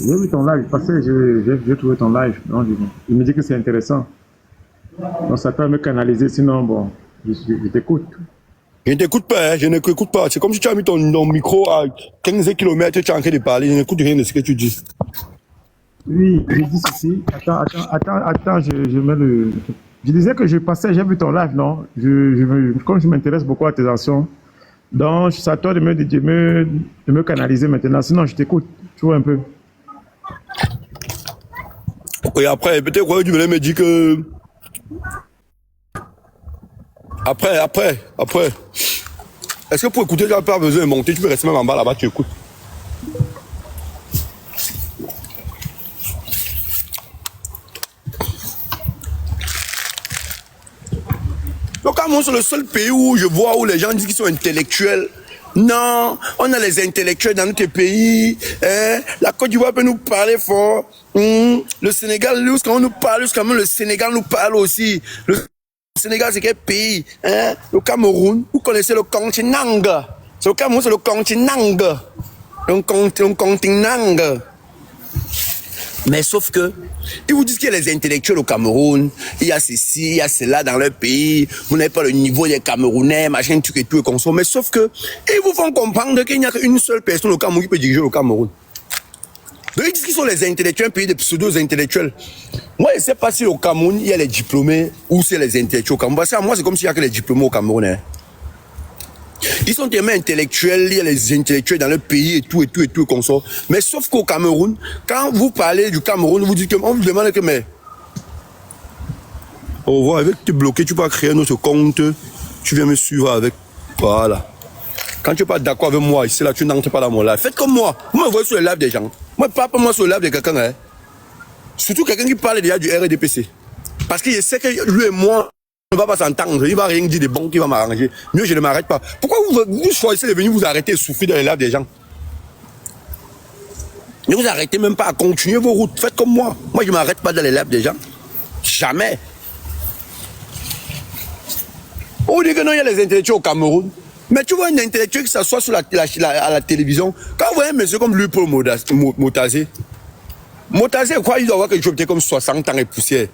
J'ai vu ton live, parce que j'ai trouvé ton live. Donc, il me dit que c'est intéressant. Donc, ça peut me canaliser, sinon, bon, je t'écoute. Je ne t'écoute pas, hein, je n'écoute pas. C'est comme si tu as mis ton micro à 15 km, tu es en train de parler, je n'écoute rien de ce que tu dis. Oui, je dis ceci. Attends, je mets le. Je disais que je passais, j'ai vu ton live, non? Comme je m'intéresse beaucoup à tes actions, donc c'est à toi de me canaliser maintenant. Sinon, je t'écoute. Tu vois un peu. Et après, peut-être que tu venais me dire que. Après. Est-ce que pour écouter, tu n'as pas besoin de monter, tu peux rester même en bas là-bas, tu écoutes. Le Cameroun, c'est le seul pays où je vois où les gens disent qu'ils sont intellectuels. Non, on a les intellectuels dans notre pays. Hein? La Côte d'Ivoire peut nous parler fort. Le Sénégal, lorsqu'on nous parle, le Sénégal nous parle aussi. Le Sénégal, c'est quel pays? Hein? Le Cameroun, vous connaissez le continent. C'est le Cameroun, c'est le continent. Un continent. Mais sauf que, ils vous disent qu'il y a les intellectuels au Cameroun, il y a ceci, il y a cela dans leur pays, vous n'avez pas le niveau des Camerounais, machin, truc et tout et conso. Mais sauf que, ils vous font comprendre qu'il n'y a qu'une seule personne au Cameroun qui peut diriger le Cameroun. Donc ils disent qu'ils sont les intellectuels, un pays de pseudo-intellectuels. Moi, je ne sais pas si au Cameroun, il y a les diplômés ou c'est les intellectuels au Cameroun. Parce que moi, c'est comme s'il n'y a que les diplômés au Cameroun. Hein. Ils sont tellement intellectuels, il y a les intellectuels dans le pays et tout, qu'on sort. Mais sauf qu'au Cameroun, quand vous parlez du Cameroun, vous dites que, on vous demande que, mais, au revoir, avec te bloquer, tu peux créer notre compte, tu viens me suivre avec, voilà. Quand tu n'es pas d'accord avec moi, ici, là, tu n'entres pas dans mon live. Faites comme moi. Vous me voyez sur le live des gens. Moi, pas moi sur le live de quelqu'un, hein. Surtout quelqu'un qui parle déjà du RDPC. Parce que je sais que lui et moi, on ne va pas s'entendre, il ne va rien dire de bon qui va m'arranger. Mieux, je ne m'arrête pas. Pourquoi vous choisissez de venir vous arrêter et souffrir dans les lives des gens? Ne vous arrêtez même pas à continuer vos routes. Faites comme moi. Moi, je ne m'arrête pas dans les lives des gens. Jamais. On dit que non, il y a les intellectuels au Cameroun. Mais tu vois un intellectuel qui s'assoit sur à la télévision. Quand vous voyez un monsieur comme lui, Paul Motazé, Motazé, quoi, il doit avoir quelque chose comme 60 ans et poussière.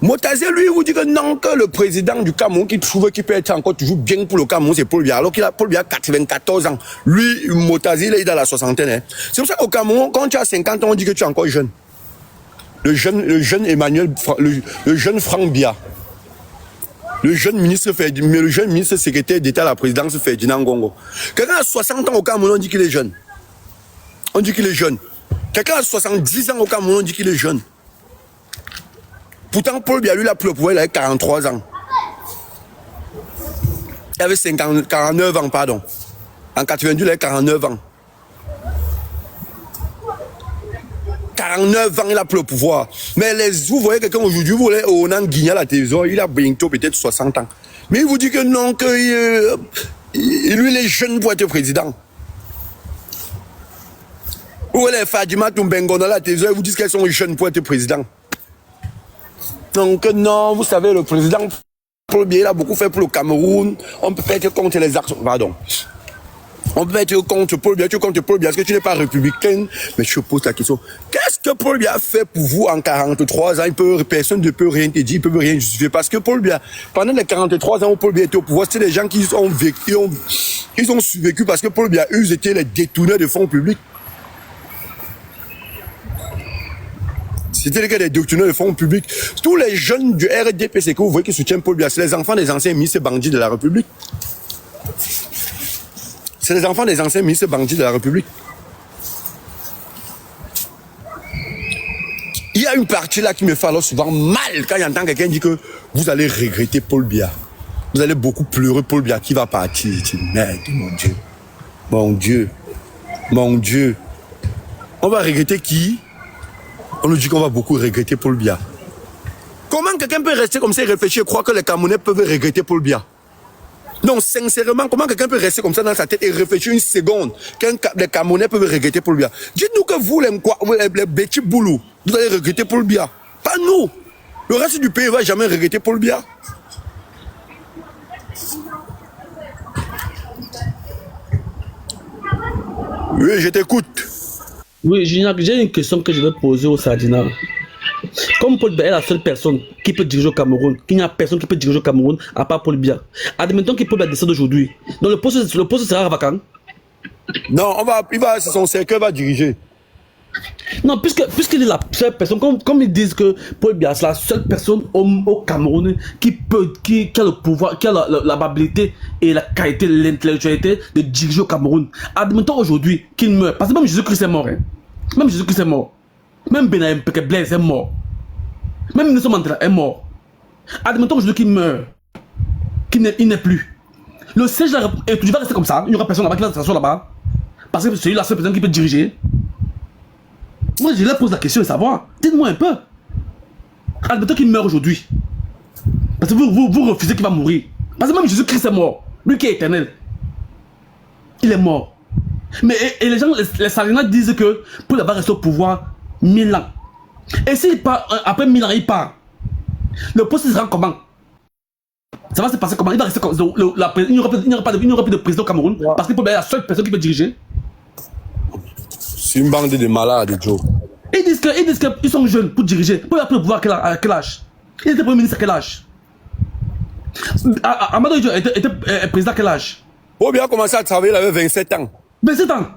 Motazé, lui, il vous dit que non, que le président du Cameroun qui trouve qu'il peut être encore toujours bien pour le Cameroun, c'est Paul Biya. Alors qu'il a Paul Biya 94 ans. Lui, Motazé, il est dans la soixantaine. Hein. C'est pour ça qu'au Cameroun, quand tu as 50 ans, on dit que tu es encore jeune. Le jeune Emmanuel, le jeune Franck Biya. Le jeune ministre secrétaire d'État à la présidence Ferdinand Ngongo. Quelqu'un a 60 ans au Cameroun, on dit qu'il est jeune. On dit qu'il est jeune. Quelqu'un a 70 ans au Cameroun, on dit qu'il est jeune. Pourtant, Paul Biya, lui, il a pris le pouvoir, il avait 43 ans. Il avait 49 ans, pardon. En 92, il avait 49 ans. 49 ans, il a pris le pouvoir. Mais vous voyez quelqu'un aujourd'hui, vous voyez Onan Guigna à la télévision, il a bientôt peut-être 60 ans. Mais il vous dit que non, que lui, il est jeune pour être président. Vous voyez les Fadima Toumbengo dans la télévision, ils vous disent qu'elles sont jeunes pour être président. Donc non, vous savez, le président Paul Biya, il a beaucoup fait pour le Cameroun. On peut pas être contre les actions. Pardon. On peut être contre Paul Biya, tu es contre Paul Biya, parce que tu n'es pas républicain. Mais je pose la question. Qu'est-ce que Paul Biya a fait pour vous en 43 ans? Personne ne peut rien te dire, il ne peut rien justifier. Parce que Paul Biya, pendant les 43 ans où Paul Biya était au pouvoir, c'était des gens qui ont vécu, ils ont survécu parce que Paul Biya, eux, étaient les détourneurs de fonds publics. C'était les gars des détourneurs de fonds publics. Tous les jeunes du RDPC que vous voyez qui soutiennent Paul Biya, c'est les enfants des anciens ministres bandits de la République. C'est les enfants des anciens ministres bandits de la République. Il y a une partie là qui me fait alors souvent mal quand j'entends quelqu'un dire que vous allez regretter Paul Biya. Vous allez beaucoup pleurer Paul Biya qui va partir. Je dis, merde, mon Dieu. Mon Dieu. Mon Dieu. On va regretter qui? On nous dit qu'on va beaucoup regretter Paul Biya. Comment quelqu'un peut rester comme ça et réfléchir et croire que les Camerounais peuvent regretter Paul Biya? Non, sincèrement, comment quelqu'un peut rester comme ça dans sa tête et réfléchir une seconde que les Camerounais peuvent regretter Paul Biya? Dites-nous que vous, les petits boulous, vous allez regretter Paul Biya. Pas nous. Le reste du pays ne va jamais regretter Paul Biya. Oui, je t'écoute. Oui, Gignac, j'ai une question que je vais poser au Sardina. Comme Paul Biya est la seule personne qui peut diriger au Cameroun, qu'il n'y a personne qui peut diriger au Cameroun à part Paul Biya. Admettons que Paul Biya décède aujourd'hui. Donc le poste sera vacant. Non, c'est son cercle va diriger. Non, puisqu'il est la seule personne, comme ils disent que Paul Biya c'est la seule personne au Cameroun qui a le pouvoir, qui a l'habilité et la qualité, l'intellectualité de diriger au Cameroun. Admettons aujourd'hui qu'il meurt, parce que même Jésus-Christ est mort. Hein. Même Jésus-Christ est mort. Même Benaïm Blaise est mort. Même Nelson Mandela est mort. Admettons aujourd'hui qu'il meurt, qu'il n'est plus. Le siège va rester comme ça. Il n'y aura personne là-bas qui va s'asseoir là-bas. Parce que c'est la seule personne qui peut diriger. Moi, je leur pose la question de savoir. Dites-moi un peu. Admettons qu'il meurt aujourd'hui. Parce que vous refusez qu'il va mourir. Parce que même Jésus-Christ est mort. Lui qui est éternel. Il est mort. Mais et les gens, les Sardinats disent que pour là-bas rester au pouvoir 1000 ans. Et s'il part, après 1000 ans, il part. Le poste sera comment? Ça va se passer comment? Il va rester comme il n'y aura plus de président au Cameroun. Ouais. Parce qu'il peut être la seule personne qui peut diriger. C'est une bande de malades, Joe. Ils disent qu'ils sont jeunes pour diriger. Pour avoir le pouvoir à quel âge? Il était premier ministre à quel âge? Amadou Diop était président à quel âge? Paul Biya a commencé à travailler, il avait 27 ans. 27 ans?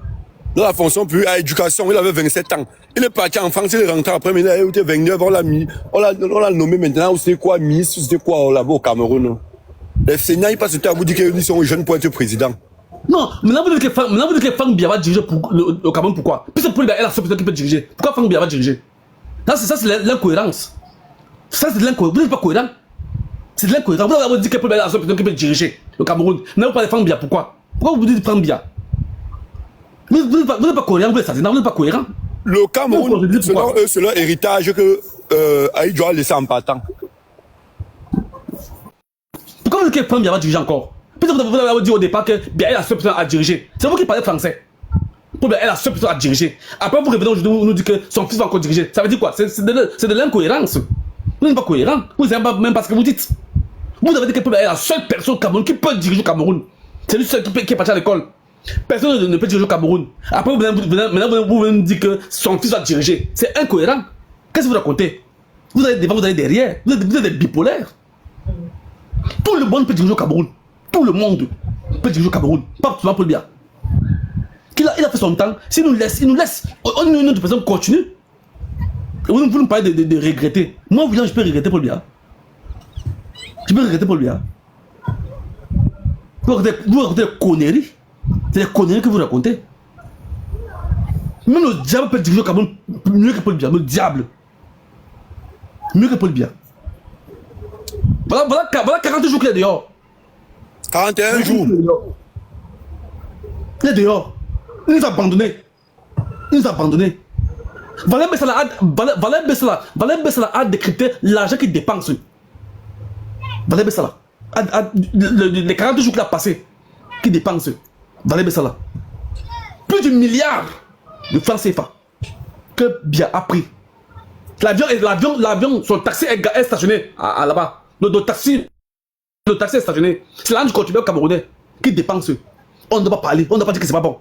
Dans la fonction publique à éducation, il avait 27 ans. Il est parti en France, il est rentré après, mais il était 29, on l'a nommé maintenant, c'est quoi, ministre, c'est quoi là-bas au Cameroun. Les Sénats, ils passent le temps à vous dire qu'ils sont jeunes pour être président. Non, maintenant vous dites que Fang Biya va diriger le Cameroun, pourquoi? Puisque Paul Biya est la seule personne qui peut diriger. Pourquoi Fang Biya va diriger? Ça, c'est l'incohérence. Ça, c'est de l'incohérence. Vous n'êtes pas cohérent. C'est de l'incohérence. Vous avez dit que Paul Biya est la seule personne qui peut diriger le Cameroun. Mais vous parlez de Fang Biya, pourquoi? Pourquoi vous dites Fang Biya? Vous n'êtes pas cohérent, vous n'êtes pas cohérent. Le Cameroun, c'est leur héritage que Aïe doit laisser en partant. Pourquoi vous dites que Fang Biya va diriger encore? Puisque vous avez dit au départ que Biya est la seule personne à diriger. C'est vous qui parlez français. Paul Biya est la seule personne à diriger. Après, vous revenez aujourd'hui, vous nous dites que son fils va encore diriger. Ça veut dire quoi? C'est de l'incohérence. Vous n'êtes pas cohérent. Vous ne savez même pas ce que vous dites. Vous avez dit que Paul Biya est la seule personne au Cameroun qui peut diriger le Cameroun. C'est lui seul qui est parti à l'école. Personne ne peut diriger le Cameroun. Après, vous venez nous dire que son fils va diriger. C'est incohérent. Qu'est-ce que vous racontez? Vous allez devant, vous allez derrière. Vous êtes des bipolaires. Tout le monde peut diriger le Cameroun. Tout le monde peut diriger le Cameroun. Pas Paul Biya. Il a fait son temps. S'il nous laisse, il nous laisse. Une autre personne continue. Vous nous parlez de regretter. Moi, je peux regretter Paul Biya. Je peux regretter Paul Biya. Vous racontez des conneries. C'est des conneries que vous racontez. Même le diable peut diriger le Cameroun mieux que Paul Biya. Le diable. Mieux que Paul Biya. Voilà 40 jours qu'il est dehors. 41 jours. Il est dehors. Il nous a abandonnés. Il nous a abandonnés. Valère Bessala a décrypté l'argent qu'il dépense. Valère Bessala. Les 40 jours qu'il a passé, qu'il dépense. Valère Bessala. Plus de milliards de francs CFA que Biya a pris. L'avion, son taxi est stationné là-bas. Le taxi est stationné. C'est l'argent du contribuable camerounais qui dépense. On ne doit pas parler, on ne doit pas dire que c'est pas bon.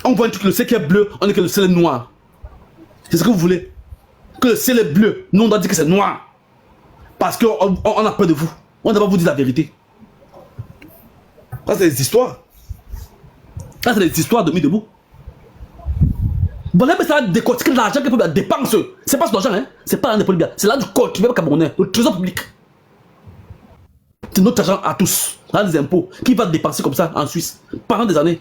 On voit un truc, le ciel qui est bleu, on dit que le ciel est noir. C'est ce que vous voulez. Que le ciel est bleu, nous on doit dire que c'est noir. Parce qu'on a peur de vous. On ne doit pas vous dire la vérité. Ça c'est des histoires. Ça c'est des histoires de mis debout. Voilà, mais ça va décortiquer l'argent que Paul Biya dépense. C'est pas son argent, hein. C'est pas l'argent de Paul Biya. C'est l'argent du contribuable camerounais, le trésor public. C'est notre argent à tous, l'argent des impôts, qui va dépenser comme ça en Suisse pendant des années.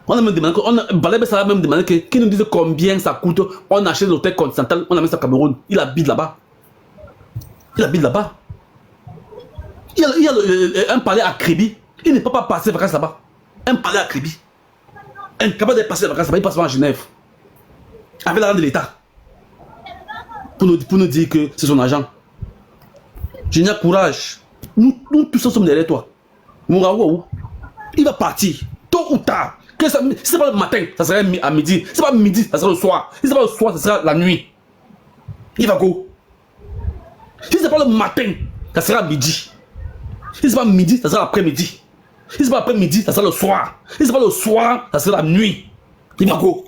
On a même demandé, ça a même demandé qu'il nous dise combien ça coûte. On achète l'hôtel Continental, on a mis ça au Cameroun. Il habite là-bas. Il habite là-bas. Il y a un palais à Kribi. Il ne peut pas passer les vacances là-bas. Un palais à Kribi. Incapable de passer les vacances là-bas, il passe à Genève. Avec l'argent de l'État. Pour nous dire que c'est son argent. Je n'ai courage. Nous tous sommes derrière toi. Mouraou, il va partir. Tôt ou tard. Si ce n'est pas le matin, ça sera à midi. Si ce n'est pas midi, ça sera le soir. Si ce n'est pas le soir, ça sera la nuit. Il va go. Si ce n'est pas le matin, ça sera à midi. Si ce n'est pas midi, ça sera l'après-midi. Si ce n'est pas l'après-midi, ça sera le soir. Si ce n'est pas le soir, ça sera la nuit. Il va go.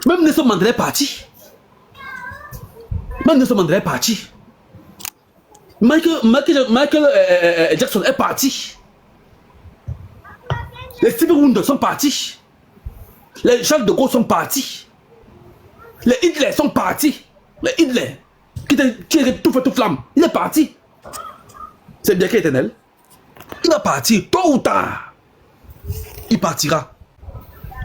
Même Nelson Mandela est parti. Même Nelson Mandela est parti. Michael Jackson est parti. Les Stevie Wonder sont partis. Les Charles de Gaulle sont partis. Les Hitler sont partis. Les Hitler qui était tout feu tout flamme. Il est parti. C'est bien qu'il est éternel. Il va partir tôt ou tard. Il partira.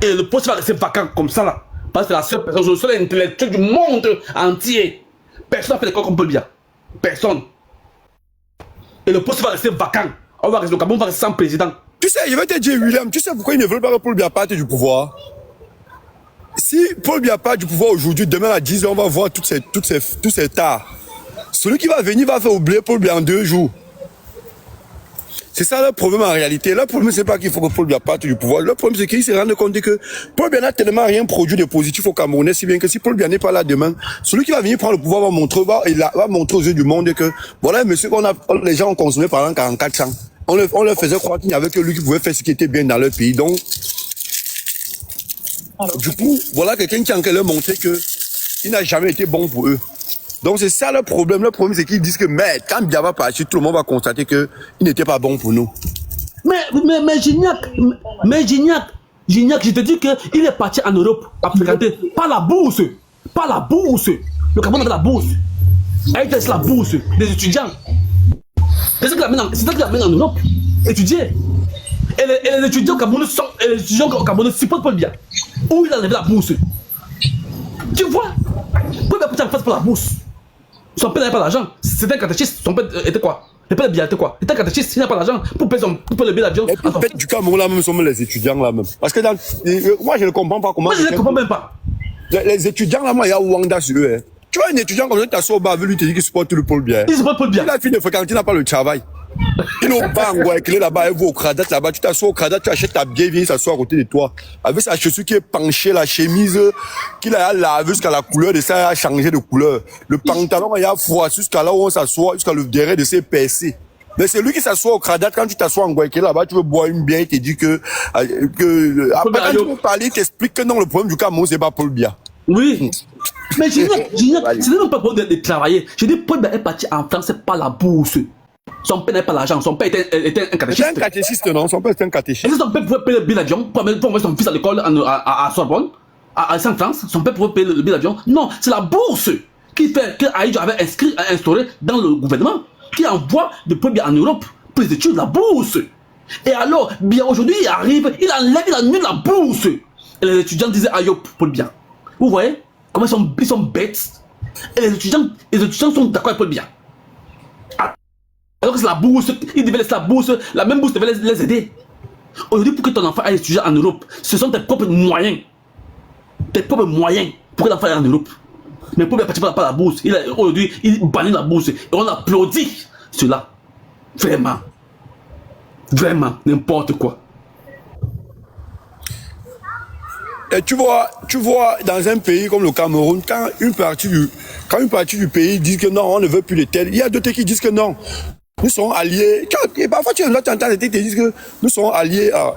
Et le poste va rester vacant comme ça là. Parce que la seule personne, le seul intellectuel du monde entier. Personne n'a fait l'école comme Paul Biya. Personne. Et le poste va rester vacant. On va rester, le Gabon va rester sans président. Tu sais, je vais te dire, William, tu sais pourquoi ils ne veulent pas que Paul Biya parte du pouvoir? Si Paul Biya part du pouvoir aujourd'hui, demain à 10h, on va voir tous ces tas. Celui qui va venir va faire oublier Paul Biya en 2 jours. C'est ça le problème en réalité. Le problème, c'est pas qu'il faut que Paul Biya parte du pouvoir. Le problème, c'est qu'il se rende compte que Paul Biya n'a tellement rien produit de positif au Camerounais, si bien que si Paul Biya n'est pas là demain, celui qui va venir prendre le pouvoir va montrer aux yeux du monde que voilà, monsieur, les gens ont consommé pendant 44 ans. On leur faisait croire qu'il n'y avait que lui qui pouvait faire ce qui était bien dans leur pays. Donc, du coup, voilà quelqu'un qui a encore leur montré qu'il n'a jamais été bon pour eux. Donc c'est ça le problème. Le problème, c'est qu'ils disent que mais quand Biya va partir, tout le monde va constater qu'il n'était pas bon pour nous. Mais Gignac, je te dis qu'il est parti en Europe à fréquenter pas la bourse. Pas la bourse. Le Cameroun avait la bourse. C'est la bourse des étudiants. C'est ça qu'il amène en Europe. Étudier. Et les étudiants au Cameroun supportent Paul Biya. Où il a enlevé la bourse. Tu vois, Paul Biya peut en face pour la bourse. Son père n'avait pas d'argent. C'était un catéchiste. Son père était quoi? Le père de Biya était quoi? Il était un catéchiste. Il n'a pas d'argent pour payer le billet d'avion. Et peut-être du Cameroun là même sont les étudiants là même. Parce que moi je ne comprends pas comment. Moi je ne comprends même pas. Les étudiants là, moi il y a Wanda sur eux. Hein. Tu vois un étudiant comme ça, tu t'assois au bar, lui te dit qu'il supporte le Paul Biya. Il supporte Paul Biya. Il a fini de fréquenter, il n'a pas le travail. Il est au bar, il est là-bas, il va au Kradat là-bas, tu t'assois au Kradat, tu achètes ta bière, viens s'asseoir à côté de toi. Avec sa chaussure qui est penchée, la chemise qu'il a lavé jusqu'à la couleur de ça, il a changé de couleur. Le pantalon, il a froid jusqu'à là où on s'assoit, jusqu'à le derrière de ses percés. Mais c'est lui qui s'assoit au Kradat, quand tu t'assois en Guayaquil là-bas, tu veux boire une bière, il te dit après quand tu veux parler, il t'explique que non, le problème du Cameroun, c'est pas Paul Biya. Oui. Mais Gignac, ce n'est même pas pour de travailler. Je dis, Paul Biya est parti en France, c'est pas la bourse. Son père n'avait pas l'argent, son père était un catéchiste. C'est un catéchiste, non? Son père était un catéchiste. Est-ce que son père pouvait payer le billet d'avion pour envoyer son fils à l'école à Sorbonne, à France? Son père pouvait payer le billet d'avion? Non, c'est la bourse que Aïdjo avait instauré dans le gouvernement, qui envoie de Paul Biya en Europe pour les études, la bourse. Et alors, bien aujourd'hui, il arrive, il annule la bourse. Et les étudiants disaient, aïe, Paul Biya. Vous voyez comment ils sont bêtes. Et les étudiants sont d'accord avec Paul Biya. Alors que c'est la bourse, ils devaient laisser la bourse, la même bourse devait les aider. Aujourd'hui, pour que ton enfant aille étudier en Europe, ce sont tes propres moyens. Tes propres moyens pour que l'enfant aille en Europe. Mais Paul Biya ne participe pas à la bourse. Aujourd'hui, il bannit la bourse. Et on applaudit cela. Vraiment. Vraiment, n'importe quoi. Et tu vois, dans un pays comme le Cameroun, quand une partie du pays dit que non, on ne veut plus de tel, il y a d'autres qui disent que non, nous sommes alliés. Et parfois, tu entends des qui te disent que nous sommes alliés à...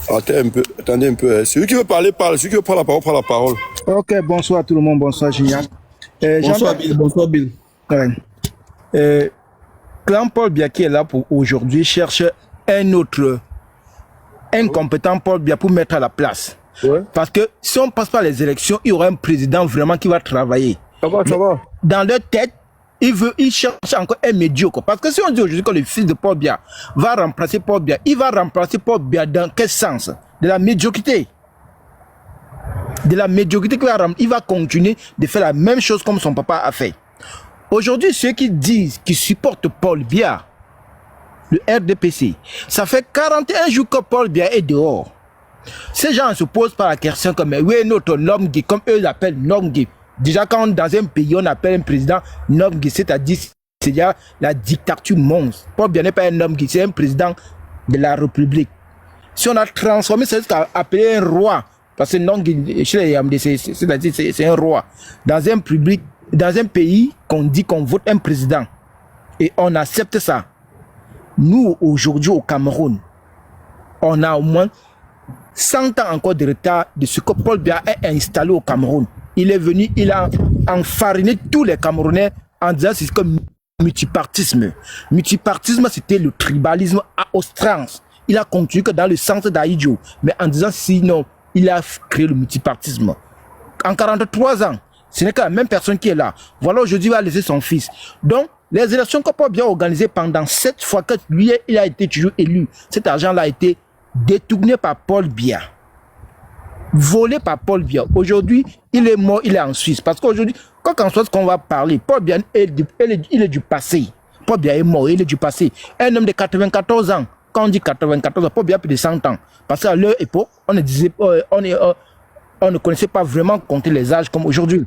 Attendez un peu. Celui qui veut parler, parle. Celui qui veut prendre la parole, prend la parole. Ok, bonsoir tout le monde. Bonsoir, Gignac. Bonsoir, Bill. Bonsoir, Bill. Clan Paul Biya qui est là pour aujourd'hui cherche un autre incompétent Paul Biya pour mettre à la place. Ouais. Parce que si on passe par les élections, il y aura un président vraiment qui va travailler. Ça va. Dans leur tête, il cherche encore un médiocre. Parce que si on dit aujourd'hui que le fils de Paul Biya va remplacer Paul Biya, il va remplacer Paul Biya dans quel sens? De la médiocrité. De la médiocrité qu'il va continuer de faire la même chose comme son papa a fait. Aujourd'hui, ceux qui disent qu'ils supportent Paul Biya, le RDPC, ça fait 41 jours que Paul Biya est dehors. Ces gens se posent par la question comme oui, notre Nomgui, comme eux l'appellent Nomgui. Déjà, quand dans un pays, on appelle un président Nomgui, c'est-à-dire c'est la dictature monstre. Paul Biya n'est pas un Nomgui, c'est un président de la République. Si on a transformé, c'est jusqu'à appeler un roi, parce que Nomgui, c'est un roi. Dans un pays qu'on dit qu'on vote un président, et on accepte ça. Nous, aujourd'hui, au Cameroun, on a au moins 100 ans encore de retard de ce que Paul Biya est installé au Cameroun. Il est venu, il a enfariné tous les Camerounais en disant c'est comme multipartisme. Multipartisme, c'était le tribalisme à outrance. Il a continué que dans le sens d'Aïdjo, mais en disant sinon, il a créé le multipartisme. En 43 ans, ce n'est que la même personne qui est là. Voilà, aujourd'hui, il va laisser son fils. Donc, les élections que Paul Biya a organisées pendant 7 fois que lui, il a été toujours élu, cet argent-là a été détourné par Paul Biya. Volé par Paul Biya. Aujourd'hui, il est mort, il est en Suisse. Parce qu'aujourd'hui, quand on soit ce qu'on va parler, Paul Biya, il est du passé. Paul Biya est mort, il est du passé. Un homme de 94 ans, quand on dit 94 ans, Paul Biya a plus de 100 ans. Parce qu'à leur époque, on ne connaissait pas vraiment compter les âges comme aujourd'hui.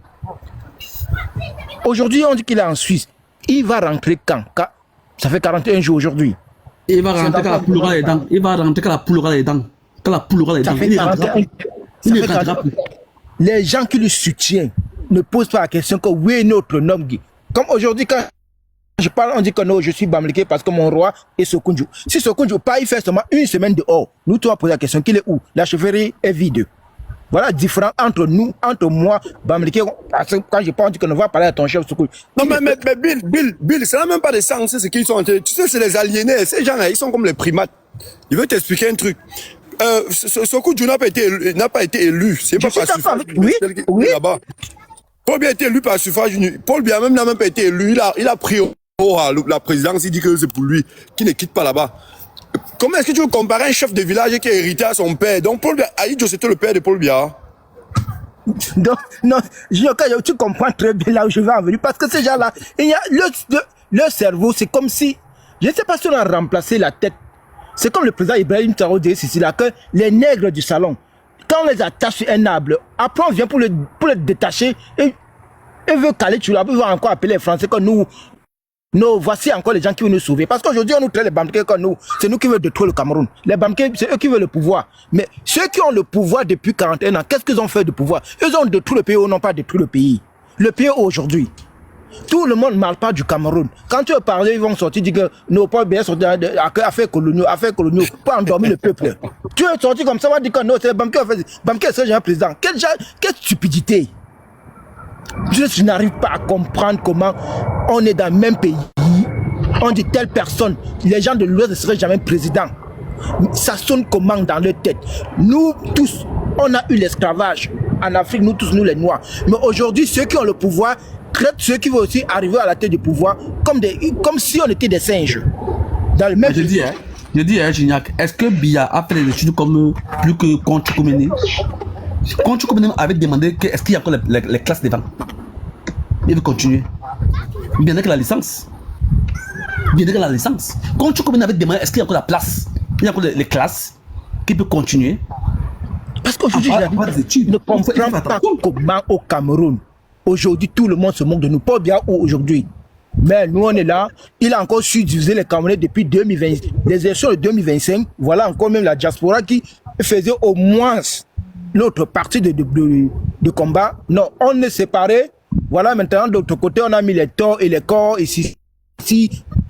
Aujourd'hui, on dit qu'il est en Suisse. Il va rentrer quand? Ça fait 41 jours aujourd'hui. Il va rentrer quand la poule aura les dents. Il va rentrer quand la poule aura les dents. Quand la poule aura les dents. Il ne rentrera plus. Les gens qui le soutiennent ne posent pas la question que oui, notre nom. Comme aujourd'hui, quand je parle, on dit que non, je suis Bamileke parce que mon roi est Sokunju. Si Sokunju pas, il fait seulement une semaine dehors. Nous, tu vas poser la question, qu'il est où? La chefferie est vide. Voilà la différence entre nous, entre moi, Bamileke. Quand je parle, on dit qu'on ne va parler à ton chef Sokunju. Non, mais Bill, ça n'a même pas de sens, ce qu'ils sont en train de... Tu sais, c'est les aliénés. Ces gens-là, ils sont comme les primates. Je vais t'expliquer un truc. Sokunju n'a pas été élu. C'est pas par suffrage. Oui. Là-bas. Paul Biya a été élu par suffrage. Paul Biya même n'a même pas été élu. Il a pris la présidence. Il dit que c'est pour lui, qui ne quitte pas là-bas. Comment est-ce que tu veux comparer un chef de village qui a hérité à son père? Donc Paul Biya, Aïdjo, c'était le père de Paul Biya. Donc, non, tu comprends très bien là où je vais en venir. Parce que ces gens-là, il y a leur cerveau, c'est comme si, je ne sais pas si on a remplacé la tête. C'est comme le président Ibrahim Traoré disait ici là, que les nègres du salon, quand on les attache sur un arbre, après on vient pour le détacher et veut caler sur l'arbre, il va encore appeler les Français que nous, voici encore les gens qui veulent nous sauver. Parce qu'aujourd'hui, on nous traite les Bamileke comme nous. C'est nous qui veulent détruire le Cameroun. Les Bamileke, c'est eux qui veulent le pouvoir. Mais ceux qui ont le pouvoir depuis 41 ans, qu'est-ce qu'ils ont fait de pouvoir? Ils ont détruit le pays ou n'ont pas détruit le pays. Le pays aujourd'hui. Tout le monde ne parle pas du Cameroun. Quand tu veux parler, ils vont sortir, dire que nos pauvres bien sortis affaires coloniaux, pour endormir le peuple. Tu es sorti comme ça, on va dire que non, c'est les Bamileke qui ont fait. Bamileke, c'est un président. Quelle stupidité! Je n'arrive pas à comprendre comment on est dans le même pays. On dit telle personne, les gens de l'Ouest ne seraient jamais présidents. Ça sonne comment dans leur tête? Nous tous, on a eu l'esclavage en Afrique, nous tous, nous les Noirs. Mais aujourd'hui, ceux qui ont le pouvoir traitent ceux qui veulent aussi arriver à la tête du pouvoir comme si on était des singes. Dans le même pays. Je dis, Gignac, est-ce que Biya a fait des études comme plus que contre Koumeni? Quand Koumeni avait demandé est-ce qu'il y a encore les classes devant, il veut continuer. Bien que la licence. Quand Koumeni avait demandé est-ce qu'il y a encore la place, il y a encore les classes qui peut continuer. Parce qu'aujourd'hui, je ne comprends pas comment au Cameroun, aujourd'hui, tout le monde se moque de nous. Pas bien aujourd'hui. Mais nous, on est là. Il a encore su diviser les Camerounais depuis 2020, les élections de 2025. Voilà encore même la diaspora qui faisait au moins l'autre partie de combat. Non, on est séparés. Voilà, maintenant, de l'autre côté, on a mis les torts et les corps ici.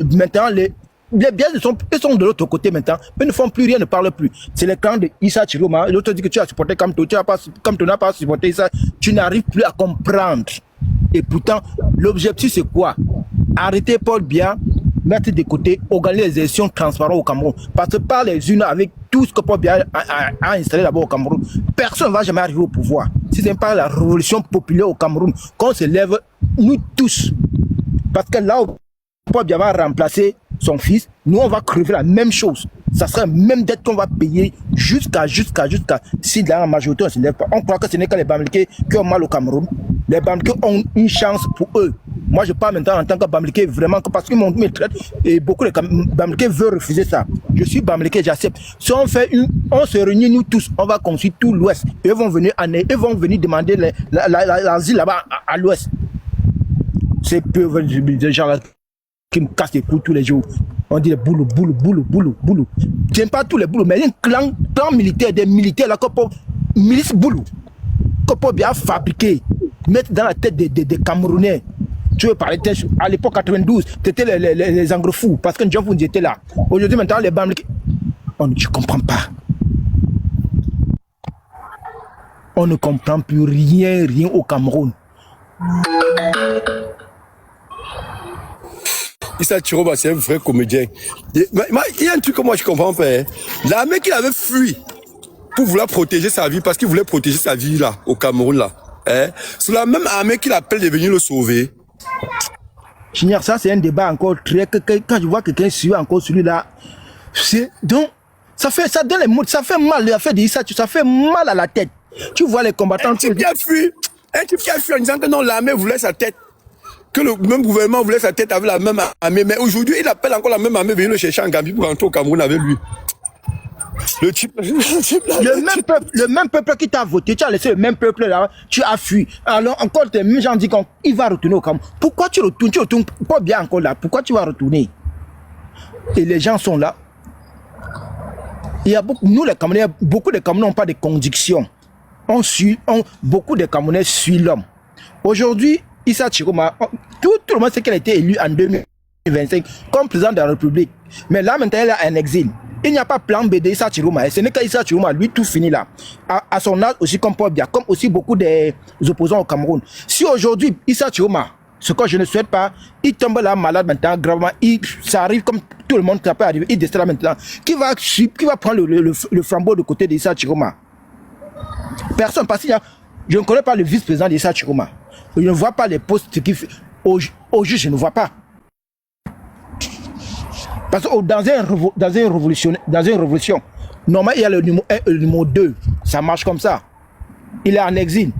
Maintenant, les biens ils sont de l'autre côté maintenant. Ils ne font plus rien, ne parlent plus. C'est le camp de Issa Chiroma. L'autre dit que tu as supporté comme tu n'as pas supporté ça. Tu n'arrives plus à comprendre. Et pourtant, l'objectif c'est quoi? Arrêter Paul Biya, mettre de côté, organiser les élections transparentes au Cameroun. Parce que par les unes, avec tout ce que Paul Biya a installé là-bas au Cameroun, personne ne va jamais arriver au pouvoir. Si ce n'est pas la révolution populaire au Cameroun, qu'on se lève, nous tous. Parce que là où Paul Biya va remplacer son fils, nous on va crever la même chose. Ça sera même dette qu'on va payer jusqu'à si dans la majorité on ne se lève pas. On croit que ce n'est que les Bamileke qui ont mal au Cameroun. Les Bamileke ont une chance pour eux. Moi je parle maintenant en tant que Bamileke vraiment parce qu'ils m'ont mis traite et beaucoup de Bamileke veulent refuser ça. Je suis Bamileke, j'accepte. Si on fait on se réunit nous tous, on va construire tout l'Ouest. Ils vont venir demander l'asile là-bas à l'Ouest. C'est peu de gens là qui me cassent les couilles tous les jours. On dit boulot. J'aime pas tous les boulots, mais il y a un clan militaire, des militaires là, milice boulot, que Paul Biya a fabriqué, mettre dans la tête des Camerounais. Tu veux parler à l'époque 92, c'était les anglo-fous, parce que John Fundi était là. Aujourd'hui, maintenant, les Bamileke, je ne comprends pas. On ne comprend plus rien au Cameroun. Issa Chiroma, c'est un vrai comédien. Il y a un truc que moi je comprends pas. Hein. L'armée qu'il avait fui pour vouloir protéger sa vie, parce qu'il voulait protéger sa vie là, au Cameroun là. Hein. C'est la même armée qu'il appelle de venir le sauver. J'ignore ça, c'est un débat encore très... Quand je vois quelqu'un suivre encore celui-là, donc, ça donne les mots, ça fait mal, ça fait mal à la tête. Tu vois les combattants... Un type qui a fui en disant que non, l'armée voulait sa tête. Que le même gouvernement voulait sa tête avec la même armée. Mais aujourd'hui, il appelle encore la même armée venir le chercher en Gambie pour rentrer au Cameroun avec lui. Le même peuple qui t'a voté, tu as laissé le même peuple là, tu as fui. Alors encore, les mêmes gens disent qu'il va retourner au Cameroun. Pourquoi tu retournes pas bien encore là? Pourquoi tu vas retourner? Et les gens sont là. Il y a nous les Camerounais, beaucoup de Camerounais n'ont pas de conviction. Beaucoup de Camerounais suivent l'homme. Aujourd'hui, Issa Chiroma, tout le monde sait qu'elle a été élue en 2025 comme président de la République. Mais là, maintenant, elle est en exil. Il n'y a pas plan B d'Issa Chiroma. Ce n'est qu'Issa Chiroma, lui, tout finit là. À son âge aussi, comme Paul Biya, comme aussi beaucoup des opposants au Cameroun. Si aujourd'hui, Issa Chiroma, ce que je ne souhaite pas, il tombe là malade maintenant, gravement, ça arrive comme tout le monde, ça peut arriver, il décède là maintenant. Qui va prendre le flambeau de côté d'Issa Chiroma? Personne, parce que je ne connais pas le vice-président d'Issa Chiroma. Je ne vois pas les postes qu'il fait. Au juge, je ne vois pas. Parce que dans une révolution, normalement, il y a le numéro 1 et le numéro 2. Ça marche comme ça. Il est en exil.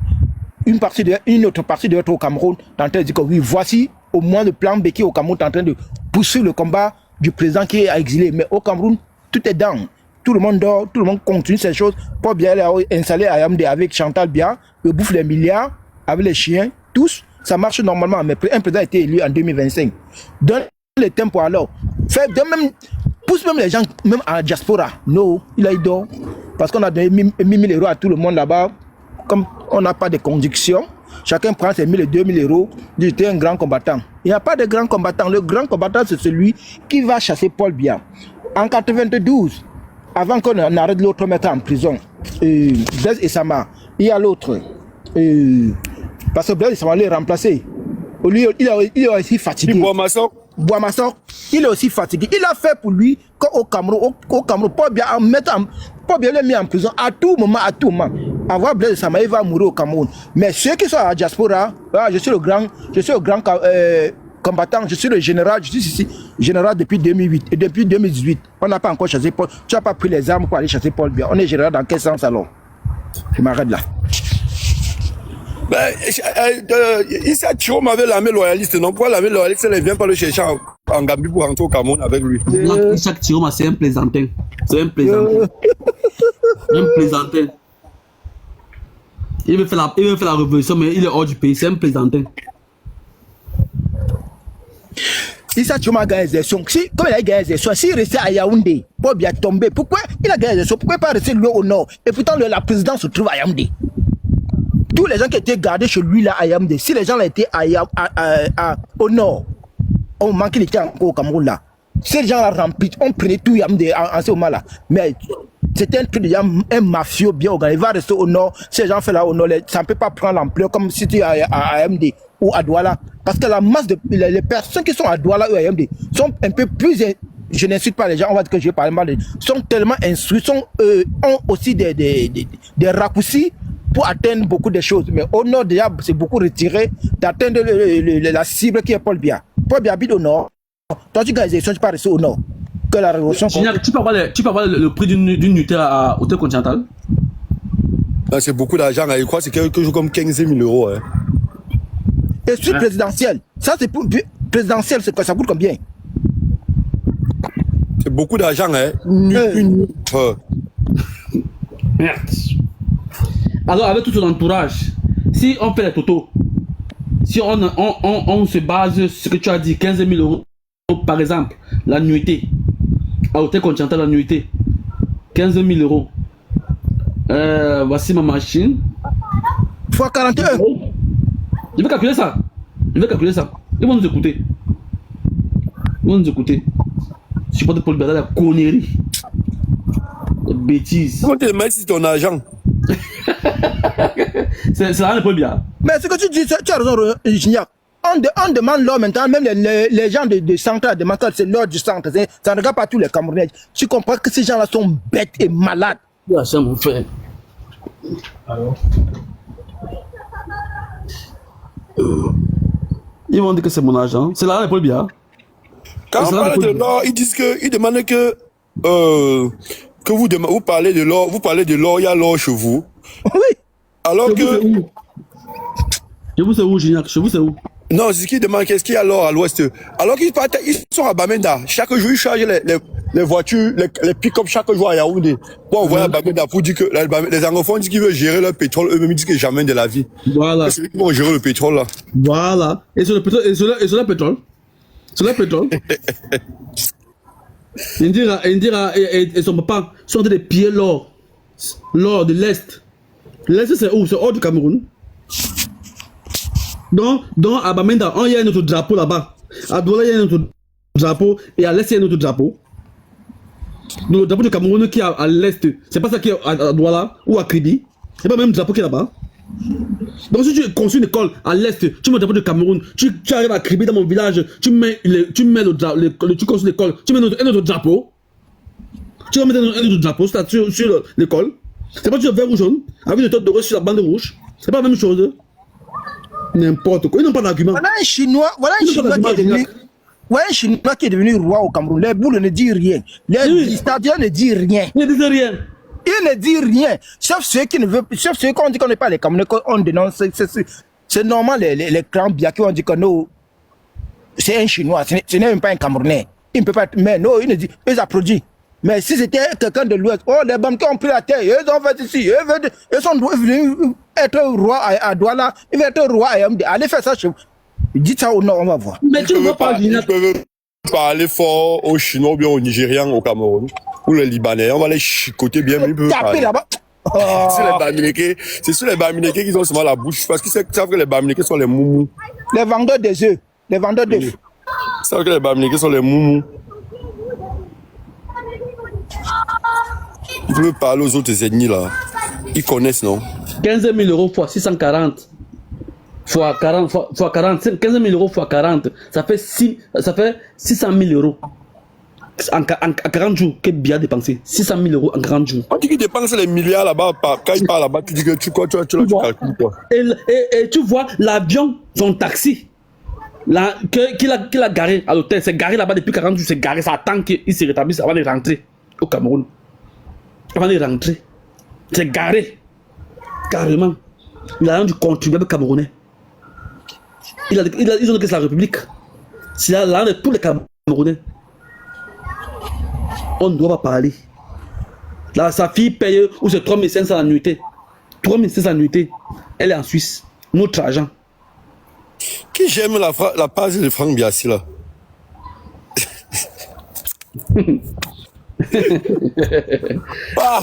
Une autre partie de au Cameroun est en train de dire que oui, voici au moins le plan B qui au Cameroun est en train de poursuivre le combat du président qui est exilé. Mais au Cameroun, tout est down. Tout le monde dort, tout le monde continue ces choses. Paul Biya est installé à Yaoundé avec Chantal Biya, il bouffe les milliards, avec les chiens, tous. Ça marche normalement, mais un président a été élu en 2025. Donne le tempo alors. Pousse même les gens, même à la diaspora. Non, il a eu d'or. Parce qu'on a donné 1000 euros à tout le monde là-bas. Comme on n'a pas de conviction, chacun prend ses 1000 et 2000 euros. Il était un grand combattant. Il n'y a pas de grand combattant. Le grand combattant, c'est celui qui va chasser Paul Biya. En 92, avant qu'on arrête l'autre mettre en prison, Blaise Essama, il y a l'autre. Parce que Blaise Essama l'a remplacé. Il est aussi fatigué. Boamassor, il est aussi fatigué. Il a fait pour lui qu'au Cameroun, Paul Biya l'a mis en prison à tout moment. Avoir Blaise Essama, il va mourir au Cameroun. Mais ceux qui sont à la diaspora, je suis le grand combattant, je suis le général, je suis ici, général depuis 2008 et depuis 2018. On n'a pas encore chassé Paul. Tu n'as pas pris les armes pour aller chasser Paul Biya. On est général dans quel sens alors? Je m'arrête là. Issa Chiroma avait l'armée loyaliste, non? Pourquoi l'armée loyaliste ne vient pas le chercher en Gambie pour rentrer au Cameroun avec lui? Issa Chiroma, c'est un plaisantin. C'est un plaisantin. Un plaisantin. Il veut faire la révolution, mais il est hors du pays. C'est un plaisantin. Issa Chiroma a gagné les élections. Comme il a gagné les élections, s'il restait à Yaoundé, Paul Biya tombé. Pourquoi il a gagné les élections? Pourquoi il pas rester lui au nord? Et pourtant, la présidence se trouve à Yaoundé. Tous les gens qui étaient gardés chez lui là à Yaoundé, si les gens étaient au nord, on manquait les temps au Cameroun là. Ces gens là remplis, on prenait tout Yaoundé en ce moment là. Mais c'était un truc déjà, un mafieux bien organisé. Il va rester au nord. Ces gens fait là au nord, ça ne peut pas prendre l'ampleur comme si tu es à Yaoundé ou à Douala. Parce que la masse de les personnes qui sont à Douala ou à Yaoundé sont un peu plus. Je n'insulte pas les gens, on va dire que je vais parler mal. Sont tellement instruits, ont aussi des raccourcis pour atteindre beaucoup de choses. Mais au nord, déjà, c'est beaucoup retiré d'atteindre la cible qui est Paul Biya. Paul Biya habite au nord. Toi, tu gagnes les élections, tu peux rester au nord. Que la révolution. Tu peux avoir le prix d'une nuitée à Hôtel Continental? C'est beaucoup d'argent. Je crois que c'est quelque chose comme 15 000 euros. Hein. Et suite présidentielle. Ça, c'est pour présidentielle, ça coûte combien? C'est beaucoup d'argent. Hein. Merde. Alors, avec tout son entourage, si on fait les totaux, si on se base sur ce que tu as dit, 15 000 euros, par exemple, la nuitée, à Hôtel Continental, la nuitée, 15 000 euros. Voici ma machine. Fois 41. Je vais calculer ça. Ils vont nous écouter. Je suis pas de Paul Biya, la connerie. La bêtise. Comment tu mets sur ton argent? C'est la réponse bien. Mais ce que tu dis, tu as raison, Gignac. On demande l'or maintenant, même les gens de centre demandent que c'est l'or du centre. Ça ne regarde pas tous les Camerounais. Tu comprends que ces gens-là sont bêtes et malades. C'est mon frère. Alors. Ils vont dire que c'est mon argent. C'est la réponse bien. Quand on parle de l'or, ils demandent que vous parlez de l'or, il y a l'or chez vous. Oui. Alors que... Je vous sais où, Gignac? Je vous sais où? Non, c'est ce qu'ils demandent, qu'est-ce qu'il y a l'or à l'ouest. Alors qu'ils partent, ils sont à Bamenda. Chaque jour, ils chargent les voitures, les pick-up chaque jour à Yaoundé. Pour envoyer à Bamenda pour dire que les anglophones disent qu'ils veulent gérer leur pétrole, eux-mêmes ils disent que jamais de la vie. Voilà. C'est eux qui vont gérer le pétrole là. Voilà. Et sur le pétrole, sur le pétrole. Sur le pétrole. Indira et son papa sont en train de piller l'or. L'or de l'Est. L'Est, c'est où? C'est hors du Cameroun. Donc à Bamenda, il y a notre drapeau là-bas. À Douala, il y a notre drapeau. Et à l'Est, il y a notre drapeau. Donc, le drapeau du Cameroun qui est à l'Est, c'est pas ça qui est à Douala ou à Kribi. C'est pas le même drapeau qui est là-bas. Donc, si tu construis une école à l'Est, tu mets le drapeau du Cameroun, tu arrives à Kribi dans mon village, tu construis l'école, tu mets un autre drapeau. Tu vas mettre un autre drapeau sur l'école. C'est pas du vert ou jaune, avec une tête de rouge sur la bande rouge. C'est pas la même chose. N'importe quoi, ils n'ont pas d'argument. Voilà un Chinois qui est devenu roi au Cameroun. Les boules ne disent rien. Les stadions ne disent rien. Ils ne disent rien. Ils ne disent rien. Sauf ceux qui ne veulent, sauf ceux qu'on dit qu'on n'est pas les Camerounais, qu'on dénonce. C'est normal, les clans Bia qui ont dit que non, c'est un Chinois, ce n'est même pas un Camerounais. Il ne peut pas être, mais non, ils ne disent, ils applaudissent. Mais si c'était quelqu'un de l'Ouest, oh, les Bamkis ont pris la terre, ils ont fait ici, ils sont venus être roi à Douala, ils veulent être roi à Yaoundé. Allez faire ça chez vous. Dites ça au Nord, on va voir. Mais tu ne veux pas, ils peuvent parler fort aux Chinois ou bien aux Nigérians au Cameroun, ou les Libanais, on va les chicoter bien, mais ils peuvent taper là-bas. C'est sur les Bamilékés qu'ils ont seulement la bouche, parce qu'ils savent que les Bamilékés sont les moumous. Les vendeurs des œufs, les vendeurs d'œufs. Ils savent que les Bamilékés sont les moumous. Ils peuvent parler aux autres ethnies là. Ils connaissent, non? 15 000 euros fois 640 fois 40 fois 40, 15 000 euros fois 40, ça fait 600 000 euros en 40 jours que Bia a dépensé. 600 000 euros en 40 jours. On dit qu'il dépense les milliards là-bas. Quand il part là-bas, tu dis que tu calcules quoi? Et tu vois l'avion, son taxi, qu'il a garé à l'hôtel, c'est garé là-bas depuis 40 jours, c'est garé, ça attend qu'il se rétablisse avant de rentrer au Cameroun. Avant de rentrer, c'est garé, carrément. L'argent du contribuable camerounais. Ils ont dit que c'est la République. C'est l'argent de tous les Camerounais. On ne doit pas parler. Là, sa fille paye, ou c'est 3 500 annuités. 3 500 annuités. Elle est en Suisse. Notre argent. Qui j'aime la page de Franck Biassi là?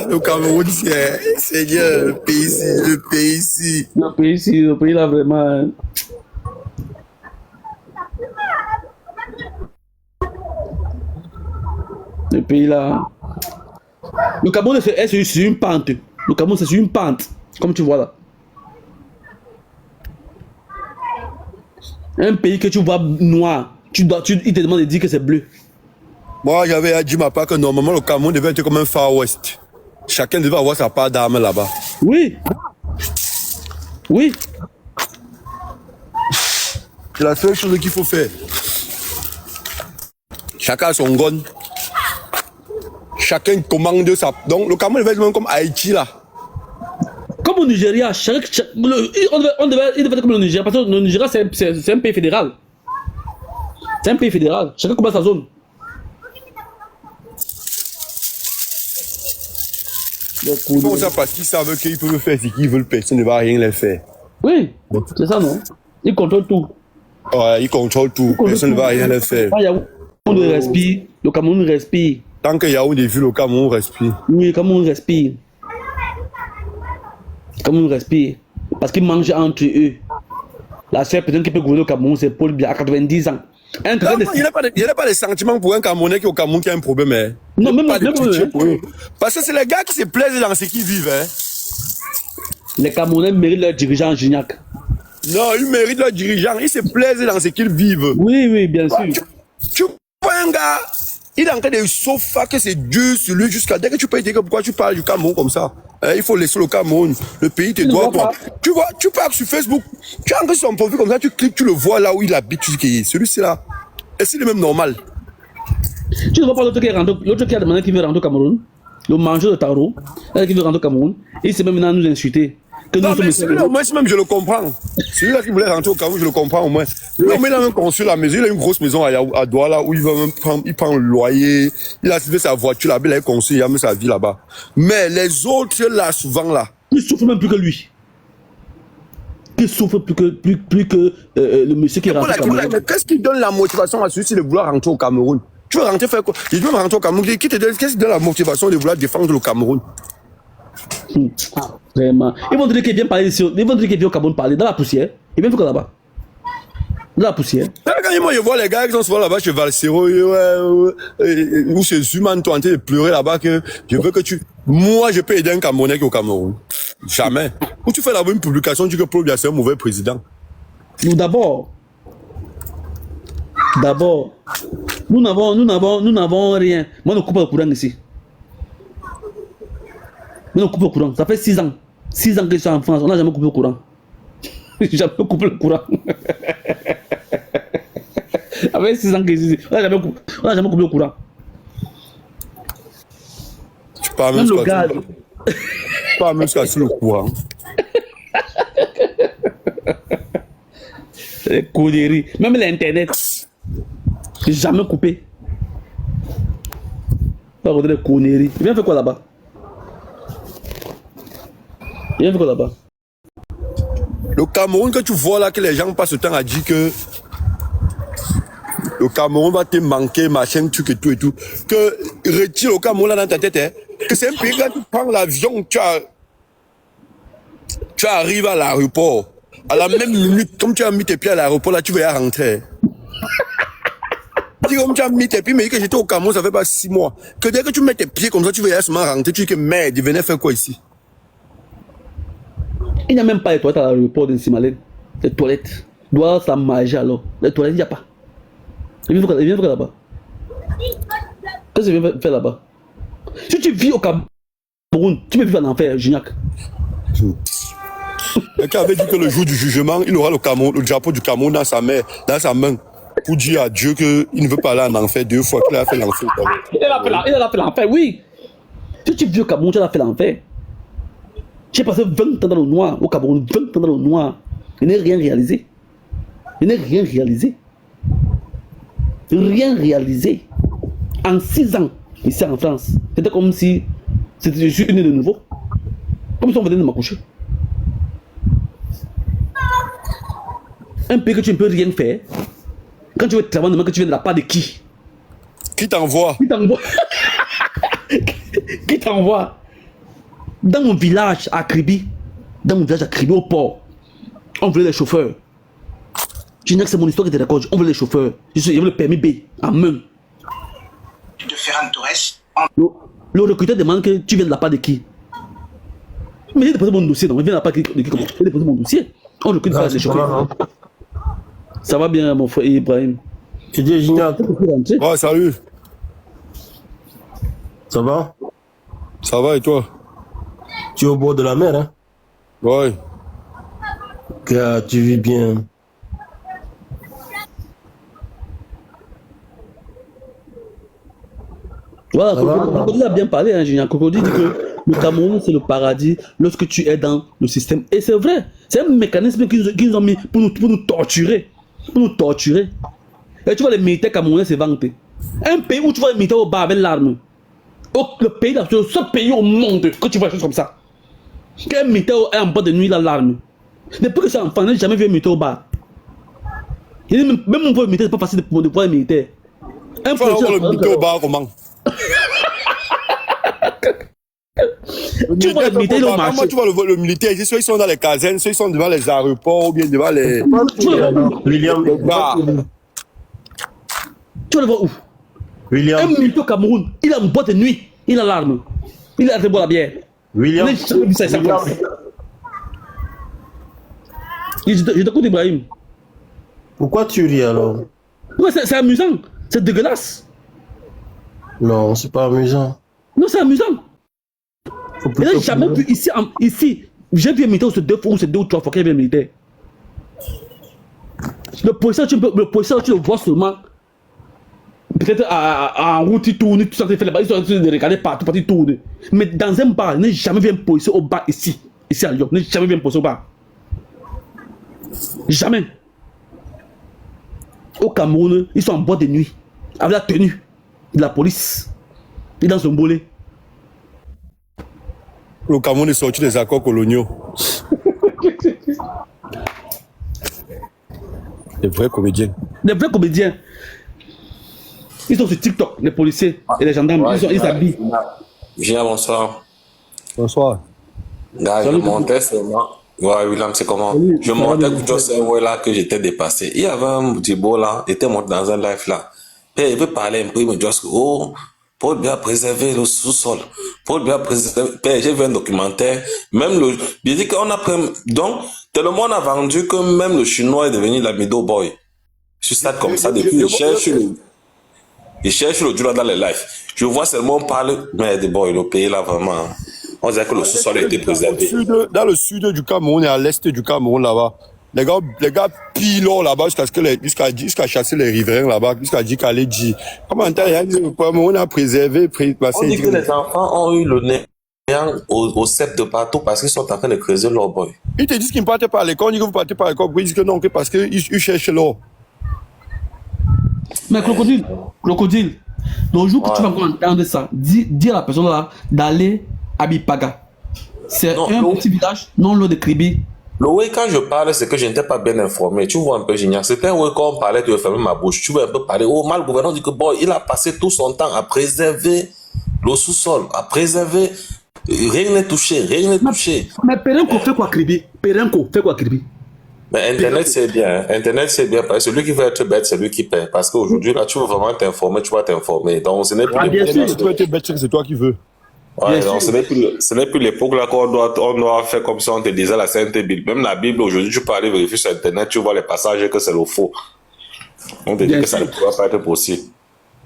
Le Cameroun, Seigneur, le pays ici. Le pays là vraiment. Le pays là. Le Cameroun c'est sur une pente. Le Cameroun c'est sur une pente. Comme tu vois là. Un pays que tu vois noir. Il te demande de dire que c'est bleu. Moi, j'avais dit ma part que normalement le Cameroun devait être comme un Far West. Chacun devait avoir sa part d'armes là-bas. Oui. Oui. C'est la seule chose qu'il faut faire. Chacun a son gun. Chacun commande sa... Donc le Cameroun devait être même comme Haïti là. Comme au Nigeria, il devait être comme le Nigeria, parce que le Nigeria c'est un pays fédéral. C'est un pays fédéral. Chacun commence sa zone. Comment ça, parce qu'ils savent qu'ils peuvent faire ce qu'ils veulent, personne ne va rien les faire. Oui, c'est ça, non? Ils contrôlent tout. Ouais, ils contrôlent tout, personne ne va rien les faire. Le Cameroun respire. Tant qu'il y a des villes, le Cameroun respire. Oui, le Cameroun respire. Le Cameroun respire. Parce qu'ils mangent entre eux. La seule personne qui peut gouverner le Cameroun, c'est Paul Biya à 90 ans. Il n'y a pas de sentiment pour un Camerounais qui est au Cameroun qui a un problème. Hein. Non, même Parce que c'est les gars qui se plaisent dans ce qu'ils vivent. Hein. Les Camerounais méritent leur dirigeant Gignac. Non, ils méritent leurs dirigeants. Ils se plaisent dans ce qu'ils vivent. Oui, oui, bien sûr. Tu vois un gars, il est en train de sofa que c'est Dieu sur lui jusqu'à dès que tu peux dire que pourquoi tu parles du Cameroun comme ça. Il faut laisser le Cameroun. Le pays te doit quoi. Tu vois, tu parles sur Facebook, tu entres sur son profil comme ça, tu cliques, tu le vois là où il habite, tu dis que celui-ci là. Est-ce qu'il est même normal? Tu ne vois pas l'autre qui a demandé qu'il veut rentrer au Cameroun, le mangeur de tarot, qui veut rentrer au Cameroun, et il s'est même maintenant nous insulter. Non, mais celui-là, au moins, même je le comprends. Celui-là qui voulait rentrer au Cameroun, je le comprends au moins. Lui, il a même construit la maison. Il a une grosse maison à Douala où il va même prend le loyer. Il a acheté sa voiture là-bas, il a construit, il a mis sa vie là-bas. Mais les autres, là, souvent, là. Ils souffrent même plus que lui. Ils souffrent plus que le monsieur qui est rentré au Cameroun. Mais qu'est-ce qui donne la motivation à celui-ci de vouloir rentrer au Cameroun? Tu veux rentrer faire quoi? Je veux rentrer au Cameroun. Qu'est-ce qui donne la motivation de vouloir défendre le Cameroun? Vraiment. Ils vont dire qu'il vient parler ici. Ils vont dire qu'il vient au Cameroun parler dans la poussière. Il vient faire là-bas. Dans la poussière. Quand moi je vois les gars qui sont souvent là-bas chez Valsero, ou chez Zuman, toi en train de pleurer là-bas, que je veux que tu. Moi, je peux aider un Camerounais qui est au Cameroun. Jamais. Ou tu fais là-bas une publication, tu dis que Paul Biya c'est un mauvais président. Nous d'abord, nous n'avons rien. Moi, nous coupons le courant ici. Mais on coupe le courant. Ça fait 6 ans. 6 ans que je suis en France. On n'a jamais coupé le courant. Jamais coupé le courant. Ça fait 6 ans que je suis ici. On n'a jamais coupé le courant. Tu parles même le gaz. Tu parles même sur le courant. Les conneries. Même l'Internet. Jamais coupé. Pas regarder les conneries. Il vient faire quoi là-bas? Il vient faire quoi là-bas? Le Cameroun que tu vois là, que les gens passent le temps à dire que le Cameroun va te manquer, machin, truc et tout et tout. Que retire le Cameroun là dans ta tête, hein. Que c'est un pays quand tu prends l'avion, tu arrives à l'aéroport. À la même minute, comme tu as mis tes pieds à l'aéroport, là, tu vas y rentrer. Comme tu as mis tes pieds, mais que j'étais au Cameroun, ça fait pas 6 mois. Que dès que tu mets tes pieds comme ça, tu vas y seulement rentrer. Tu dis que merde, il venait faire quoi ici? Il n'y a même pas les toilettes à l'aéroport de Simalène. Les toilettes. Doit ça manger alors. Les toilettes, il n'y a pas. Il vient faire là-bas. Qu'est-ce qu'il vient faire là-bas? Si tu vis au Cameroun, tu peux vivre en enfer, Gignac. Quelqu'un avait dit que le jour du jugement, il aura le drapeau du Cameroun dans sa main. Pour dire à Dieu qu'il ne veut pas aller en enfer 2 fois qu'il a fait l'enfer. Il a fait l'enfer, oui. Si tu vis au Cameroun, tu as fait l'enfer. J'ai passé 20 ans dans le noir au Cameroun, 20 ans dans le noir. Je n'ai rien réalisé. Rien réalisé. En 6 ans, ici en France, c'était comme si je suis né de nouveau. Comme si on venait de m'accoucher. Un pays que tu ne peux rien faire. Quand tu veux travailler, demande que tu viens de la part de qui? Qui t'envoie? Qui t'envoie? Dans mon village à Kribi, au port, on voulait les chauffeurs. Je dis que c'est mon histoire qui était d'accord. On voulait les chauffeurs. Il y avait le permis B en main. De Ferran Torres. Le recruteur demande que tu viens de la part de qui? Mais j'ai déposé mon dossier. Non, il vient de la part de qui? Comment? J'ai déposé mon dossier. On recrute les chauffeurs. Ça va bien, mon frère Ibrahim. Tu dis Gignac. Ouais, salut. Ça va? Ça va et toi? Tu es au bord de la mer, hein? Ouais. Que tu vis bien. Voilà, Cocody a bien parlé, hein, Gignac. Cocody dit que le Cameroun, c'est le paradis lorsque tu es dans le système. Et c'est vrai. C'est un mécanisme qu'ils nous ont mis pour nous torturer. Pour nous torturer. Et tu vois les militaires camerounais se vanter. Un pays où tu vois les militaires au bas avec l'arme. Le pays, c'est le seul pays au monde que tu vois des choses comme ça. Qu'un militaire est en bas de nuit, il a l'arme. Depuis que c'est enfant, je n'ai jamais vu un militaire au bas. Même mon militaire, c'est pas facile de voir un militaire. Un policier. Le militaire au bas, comment? Tu vois les militaires au marché. Comment tu vois le militaire ici? Soit ils sont dans les casernes, soit ils sont devant les aéroports ou bien devant les. William. Tu vas le voir où? William. Un militaire au Cameroun, il a une boîte de nuit, il a l'arme. Il a de boire la bière. William. Je t'écoute, Ibrahim. Pourquoi tu ris alors? Ouais, c'est amusant. C'est dégueulasse. Non, c'est pas amusant. Non, c'est amusant. Faut Il n'a plutôt jamais vu ici. J'ai vu un militaire c'est 2 ou 3 fois qu'il y avait un militaire. Le policier, tu le vois seulement. Peut-être en route, il tourne, tout ça, il fait les balles, ils sont en train de regarder partout, il tourne. Mais dans un bar, je n'ai jamais vu un policier au bar ici à Lyon. Je n'ai jamais vu un policier au bar. Jamais. Au Cameroun, ils sont en boîte de nuit, avec la tenue de la police. Et dans son bolet. Le Cameroun est sorti des accords coloniaux. Des vrais comédiens. Des vrais comédiens. Ils sont sur TikTok, les policiers et les gendarmes. Ouais, Ils s'habillent. Viens, bonsoir. Bonsoir. Là, je montais seulement. Ouais, William, c'est comment? Oui, Je montais que je sais là que j'étais dépassé. Il y avait un petit beau là, il était monté dans un live là. Et il veut parler un peu, il me dit, oh, pour bien préserver le sous-sol, pour bien préserver. J'ai vu un documentaire, même le. Il dit qu'on a pris. Donc, tellement on a vendu que même le chinois est devenu la middle boy. Je suis comme ça depuis. Il cherche le dur dans les lives. Je vois seulement parler, mais des boys, le pays là vraiment. On dirait que le sous-sol a été préservé. Dans le sud du Cameroun et à l'est du Cameroun là-bas, les gars pilent là-bas jusqu'à chasser les riverains là-bas, jusqu'à dire qu'aller dire. Comment le Cameroun a préservé, on dit que les enfants ont eu le nez au cep de partout parce qu'ils sont en train de creuser leur boy. Ils te disent qu'ils ne partent pas à l'école, on dit que vous partez pas à l'école, ils disent que non, que parce qu'ils cherchent l'or. Mais crocodile, le jour que tu vas entendre ça, dis à la personne là d'aller à Bipaga. C'est un petit village non loin de Kribi. Le way quand je parle, c'est que je n'étais pas bien informé. Tu vois un peu, Gignac. C'était un way quand on parlait, tu veux fermer ma bouche. Tu veux un peu parler. Oh, mal, le gouvernement dit que bon, il a passé tout son temps à préserver le sous-sol, à préserver. Rien n'est touché, rien n'est touché. Mais Perenco fait quoi Kribi? Perenco fait quoi Kribi? Mais Internet, c'est bien. Internet, c'est bien. Parce que celui qui veut être bête, c'est lui qui paie. Parce qu'aujourd'hui, là, tu veux vraiment t'informer, tu vas t'informer. Donc, ce n'est plus Si tu veux être bête, c'est toi qui veux. Ouais, donc ce n'est plus l'époque là qu'on doit faire comme si on te disait la Sainte Bible. Même la Bible, aujourd'hui, tu peux aller vérifier sur Internet, tu vois les passages que c'est le faux. On te dit que ça ne pourra pas être possible.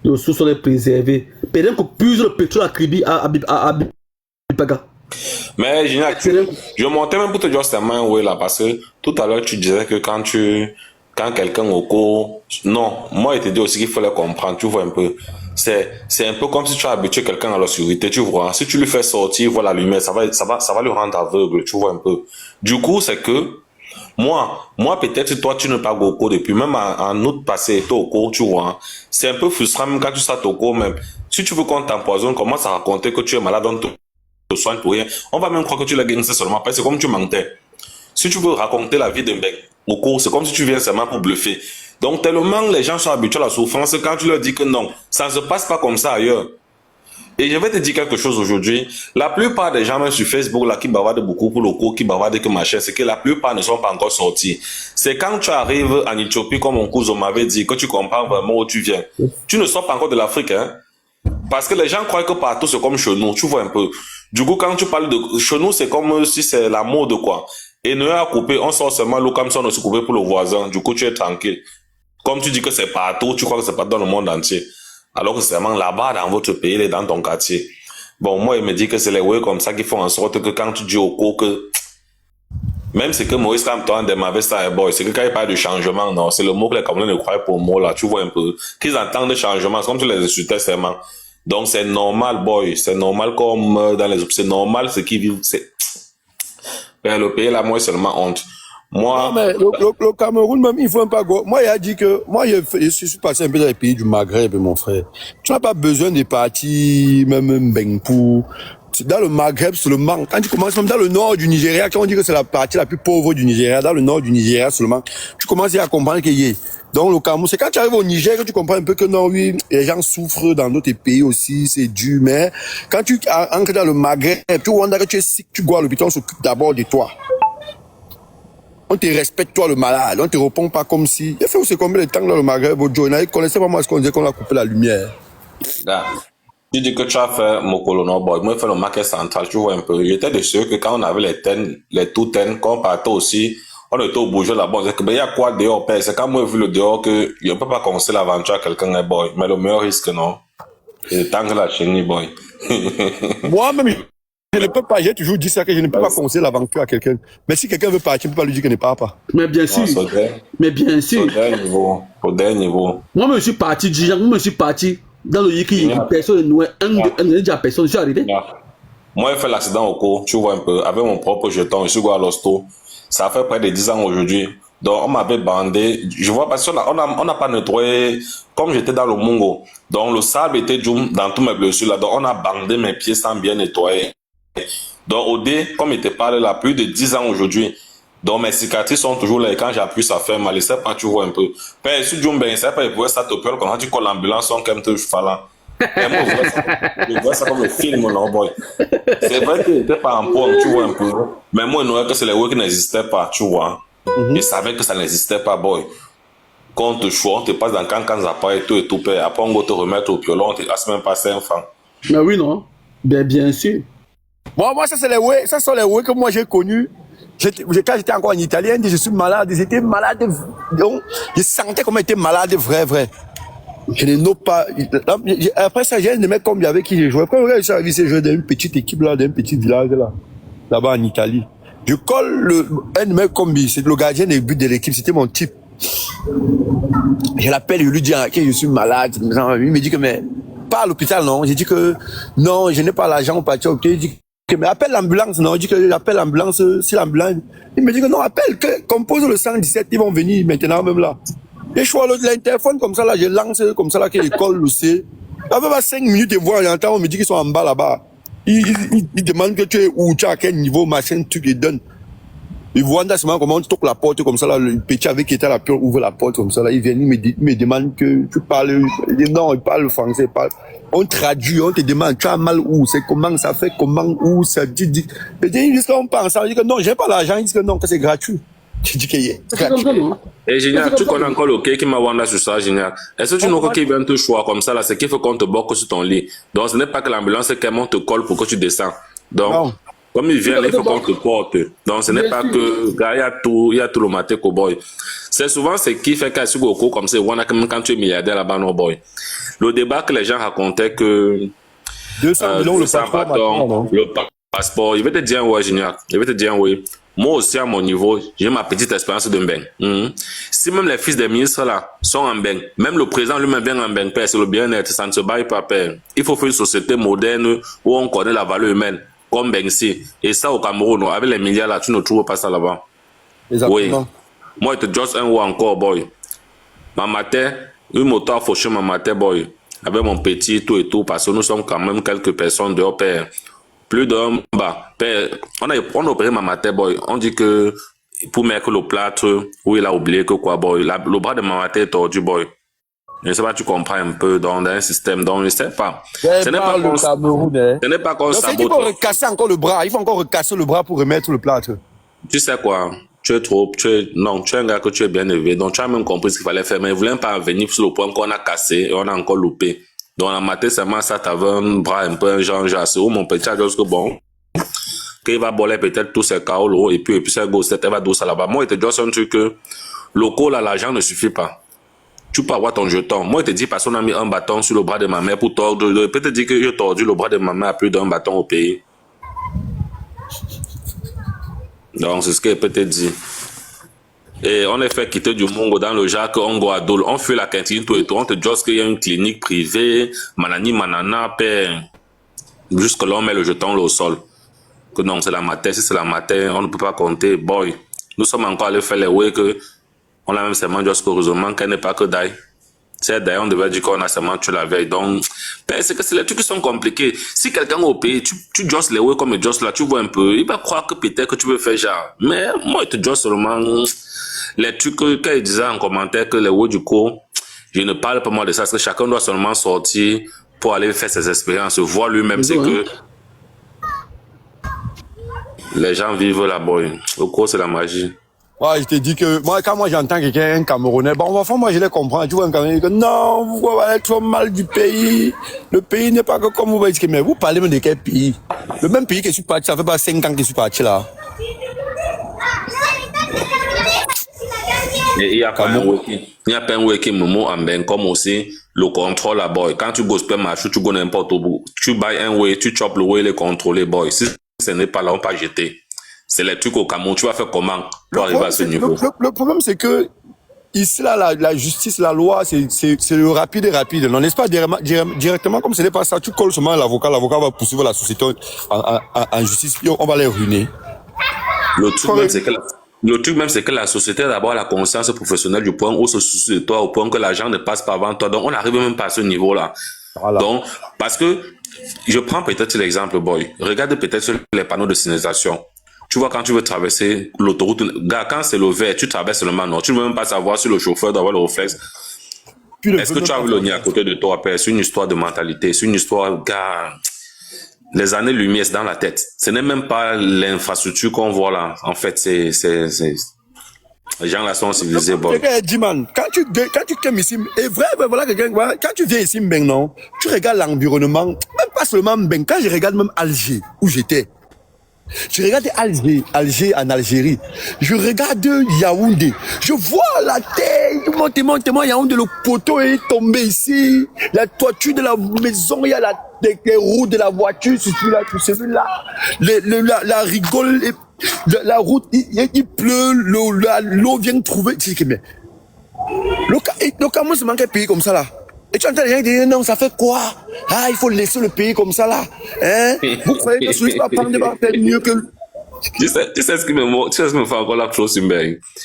Le sous-sol est préservé. Perenco puise le pétrole à Kribi à Bipaga. Mais Gignac, je montais même pour te dire seulement oui là parce que tout à l'heure tu disais que quand quelqu'un au cours, non, moi je te dis aussi qu'il faut le comprendre, tu vois un peu. C'est un peu comme si tu as habitué quelqu'un à l'obscurité, tu vois. Si tu lui fais sortir, voir la lumière, ça va le rendre aveugle, tu vois un peu. Du coup, c'est que moi peut-être toi tu n'es pas au cours depuis même en août passé, tu es au cours, tu vois. C'est un peu frustrant même quand tu sautes au cours même. Si tu veux qu'on t'empoisonne, commence à raconter que tu es malade, on te soigne pour rien. On va même croire que tu l'as gagné seulement parce que c'est comme tu mentais. Si tu veux raconter la vie d'un mec au cours, c'est comme si tu viens seulement pour bluffer. Donc tellement les gens sont habitués à la souffrance quand tu leur dis que non, ça ne se passe pas comme ça ailleurs. Et je vais te dire quelque chose aujourd'hui. La plupart des gens même sur Facebook là qui bavardent beaucoup pour le cours, qui bavardent que machin, c'est que la plupart ne sont pas encore sortis. C'est quand tu arrives en Éthiopie, comme mon cousin m'avait dit, que tu comprends vraiment où tu viens. Tu ne sors pas encore de l'Afrique, hein. Parce que les gens croient que partout c'est comme chez nous, tu vois un peu. Du coup, quand tu parles de chez nous, c'est comme si c'est la mode quoi. Et nous à couper, on sort seulement l'eau comme ça, on se coupe pour le voisin. Du coup, tu es tranquille. Comme tu dis que c'est partout, tu crois que c'est pas dans le monde entier. Alors que c'est vraiment là-bas, dans votre pays, et dans ton quartier. Bon, moi, il me dit que c'est les ouais comme ça qui font en sorte que quand tu dis au cours que, même c'est que Maurice Campton démarrait ça, boy, c'est que quand il parle de changement, non, c'est le mot que les Camerounais ne croient pas au mot là, tu vois un peu. Qu'ils entendent de changement, c'est comme tu les insultais seulement. Donc c'est normal, boy, c'est normal comme dans les autres, c'est normal ce qu'ils vivent, c'est. Mais le pays là, moi, c'est seulement honte. Moi. Non, mais le Cameroun, même, il faut pas go. Moi, il a dit que, moi, je suis passé un peu dans les pays du Maghreb, mon frère. Tu n'as pas besoin de partir, même Bengpou. Dans le Maghreb, c'est le manque. Quand tu commences même dans le nord du Nigeria, quand on dit que c'est la partie la plus pauvre du Nigeria, dans le nord du Nigeria seulement, tu commences à comprendre qu'il y a. Donc, le Cameroun, c'est quand tu arrives au Niger que tu comprends un peu que non, oui, les gens souffrent dans d'autres pays aussi, c'est dur, mais quand tu entres dans le Maghreb, tu vois que tu es sick, tu vois l'hôpital, on s'occupe d'abord de toi. On te respecte, toi, le malade. On te répond pas comme si. Il a fait aussi combien de temps dans le Maghreb, au Joe? Il connaissait pas moi ce qu'on disait qu'on a coupé la lumière. Là, tu dis que tu as fait Mokolo Boy. Moi, j'ai fait le market central, tu vois un peu. J'étais de ceux que quand on avait les tout ten, quand on partait aussi, On était au bourgeois là-bas, on disait que, ben, il y a quoi dehors, père? C'est quand moi, j'ai vu le dehors que, je ne peux pas conseiller l'aventure à quelqu'un, boy. Mais le meilleur risque, non. Et tant que la chenille, boy. Moi-même, je ne peux pas, j'ai toujours dit ça, que je ne peux pas conseiller l'aventure à quelqu'un. Mais si quelqu'un veut partir, je ne peux pas lui dire qu'il ne part pas. Mais bien sûr. Mais bien sûr. Au dernier niveau. Moi, je suis parti, moi, je suis parti dans le Yiki, personne ne déjà personne, je suis arrivé. Moi, j'ai fait l'accident au cours, tu vois un peu, avec mon propre jeton, je suis à l'hosto. Ça fait près de 10 ans aujourd'hui. Donc, on m'avait bandé. Je vois parce qu'on n'a pas nettoyé, comme j'étais dans le Mungo. Donc, le sable était dans tous mes blessures là. Donc, on a bandé mes pieds sans bien nettoyer. Donc, au dé, comme il était parlé là, plus de 10 ans aujourd'hui. Donc, mes cicatrices sont toujours là. Et quand j'appuie, ça fait mal. Et c'est pas, tu vois un peu. Père, si Dieu me c'est pas, il pouvait s'attoper quand tu colles l'ambulance, on comme te falant. Et moi, je vois ça comme le film, non, boy. C'est vrai qu'il n'était pas en point, tu vois un peu. Mais moi, je savais que c'est les words qui n'existaient pas, tu vois. Je savais que ça n'existait pas, boy. Quand on te choisit, on te passe dans quand ça part et tout, père. Après, on va te remettre au piolon, on te laisse même pas 5 francs. Mais oui, non. Bien sûr. Moi, ça, c'est les way, ça sont les way que moi j'ai connus. Quand j'étais encore en Italie, je suis malade, j'étais malade. Donc, je sentais comme j'étais malade, vrai. Je ne note pas. Après ça, j'ai un des mecs comme avec qui j'ai joué. Après, je suis arrivé, j'ai joué dans une petite équipe là, dans un petit village là-bas en Italie. Je colle un mec comme c'est le gardien des buts de l'équipe, c'était mon type. Je l'appelle, je lui dis que je suis malade. Il me dit que mais pas à l'hôpital non. J'ai dit que non, je n'ai pas l'argent pour partir au hôpital. Il dit que mais appelle l'ambulance non. Je dis que j'appelle l'ambulance, si l'ambulance. Il me dit que non, appelle, compose le 117, ils vont venir maintenant même là. Et je vois l'interphone comme ça là, je lance comme ça là que l'école le sait. Après 5 minutes de voir, j'entends, on me dit qu'ils sont en bas là-bas. Ils demandent que tu es où, tu es à quel niveau, machin, tu les donnes. Ils voient seulement comment tu toques la porte comme ça là, le petit avec qui était à la porte ouvre la porte comme ça là, ils viennent, ils me demandent que tu parles, ils disent non, ils parlent français, on traduit, on te demande, tu as mal où, c'est comment, ça fait comment, où, ça dit, ils disent qu'on pense, ils disent que non, j'ai pas l'argent, ils disent que non, que c'est gratuit. Tu dis que c'est gratuit. Et génial, tu connais encore le quai qui m'a vendu sur ça, génial. Est-ce que tu n'as qu'il vient te choisir comme ça là, c'est qu'il faut qu'on te bloque sur ton lit. Donc ce n'est pas que l'ambulance, c'est qu'elle te colle pour que tu descends. Donc, non. Comme il vient, il faut qu'on te porte. Donc ce n'est pas que, il y a tout le matin cowboy. C'est souvent ce qui fait qu'à Sugoko, comme c'est, quand tu es milliardaire là-bas, no boy. Le débat que les gens racontaient que, 200 millions le passeport, il va te dire, ouais, génial. Il va te dire, oui. Moi aussi, à mon niveau, j'ai ma petite expérience de Mbeng. Si même les fils des ministres là sont en Mbeng, même le président lui-même vient en Mbeng, père, c'est le bien-être, ça ne se baille pas, père. Il faut faire une société moderne où on connaît la valeur humaine, comme Mbengsi. Et ça, au Cameroun, avec les milliards là, tu ne trouves pas ça là-bas. Exactement. Oui. Moi, c'est juste un ou encore, boy. Ma matin, une moto a fauché ma matin, boy. Avec mon petit, tout et tout, parce que nous sommes quand même quelques personnes dehors, père. Plus d'un bas. On a opéré ma matin, boy. On dit que pour mettre le plâtre, où il a oublié que quoi, boy. Le bras de ma matin est tordu, boy. Je ne sais pas, tu comprends un peu dans un système, donc je ne sais pas. Ce n'est pas qu'on sabote. Il faut recasser encore le bras. Il faut encore recasser le bras pour remettre le plâtre. Tu sais quoi? Tu es un gars que tu es bien élevé. Donc tu as même compris ce qu'il fallait faire. Mais il ne voulait pas venir sur le point qu'on a cassé et on a encore loupé. Donc, la matin, seulement ça, t'avais un bras un peu, un genre, où mon petit a dit que bon, qu'il va voler peut-être tous ses chaos, et puis c'est go, elle va douce là-bas. Moi, il te dit un truc que, le coup, là, l'argent ne suffit pas. Tu peux avoir ton jeton. Moi, il te dit, parce qu'on a mis un bâton sur le bras de ma mère pour tordre, il peut te dire que j'ai tordu le bras de ma mère à plus d'un bâton au pays. Donc, c'est ce qu'il peut te dire. Et on est fait quitter du Mongo dans le Jacques, on go à Dole, on fait la cantine, tout et tout, on te dit qu'il y a une clinique privée, manani, manana, père. Jusque là, on met le jeton là, au sol. Que non, c'est la matin, si c'est la matin, on ne peut pas compter, boy. Nous sommes encore allés faire les way que, on a même seulement dit heureusement qu'elle n'est pas que d'ail. C'est d'ailleurs, on devait dire qu'on a seulement tué la veille. Donc, c'est que c'est les trucs qui sont compliqués. Si quelqu'un au pays, tu josses les way comme il josse là, tu vois un peu, il va croire que peut-être que tu veux faire genre. Mais moi, il te josse seulement les trucs qu'il disait en commentaire que les way du coup, je ne parle pas moi de ça, parce que chacun doit seulement sortir pour aller faire ses expériences, voir lui-même, c'est que les gens vivent là-bas. Au cours, c'est la magie. Ouais, je te dis que, quand moi j'entends quelqu'un, un Camerounais, bon, enfin, moi je les comprends, tu vois, un Camerounais, que non, vous allez trop mal du pays, le pays n'est pas que comme vous voyez, mais vous parlez même de quel pays? Le même pays que je suis parti, ça fait pas 5 ans que je suis parti là. Et il y a pas un working moment en ben comme aussi le contrôle là boy. Quand tu go au supermarché, tu go n'importe où, tu buy un way, tu chopes le way, les contrôler boy. Si ce n'est pas là, on pas jeter. C'est les trucs au Cameroun. Tu vas faire comment pour arriver à ce niveau? Le problème, c'est que ici, là, la justice, la loi, c'est le rapide et rapide. Non, n'est-ce pas directement, comme ce n'est pas ça, tu colles seulement à l'avocat va poursuivre la société en justice, puis on va les ruiner. Le truc même, c'est que la société a d'abord la conscience professionnelle du point où se soucie de toi, au point que l'argent ne passe pas avant toi. Donc, on n'arrive même pas à ce niveau-là. Voilà. Donc, parce que, je prends peut-être l'exemple, boy. Regarde peut-être sur les panneaux de signalisation. Tu vois, quand tu veux traverser l'autoroute, gars, quand c'est le vert, tu traverses seulement, non. Tu ne veux même pas savoir si le chauffeur doit avoir le réflexe. Est-ce que tu as vu le nid à côté de toi, père? C'est une histoire de mentalité. C'est une histoire, gars, les années-lumière, c'est dans la tête. Ce n'est même pas l'infrastructure qu'on voit là. En fait, c'est, les gens là sont civilisés, bon. Quelqu'un dit, man, quand tu viens ici, et vrai, voilà, quand tu viens ici, ben, non, tu regardes l'environnement, même pas seulement, ben, quand je regarde même Alger, où j'étais, je regarde Alger en Algérie. Je regarde Yaoundé. Je vois la terre. Monte, Yaoundé, le poteau est tombé ici. La toiture de la maison, il y a les roues de la voiture, c'est celui-là. La rigole, la route, il pleut, l'eau vient trouver. Mais le Cameroun se manque un pays comme ça, là. Et tu entends les gens dire, non, ça fait quoi? Ah, il faut laisser le pays comme ça, là. Hein? Vous croyez que Suisse va prendre faire mieux que... Tu sais ce qui me fait encore la chose,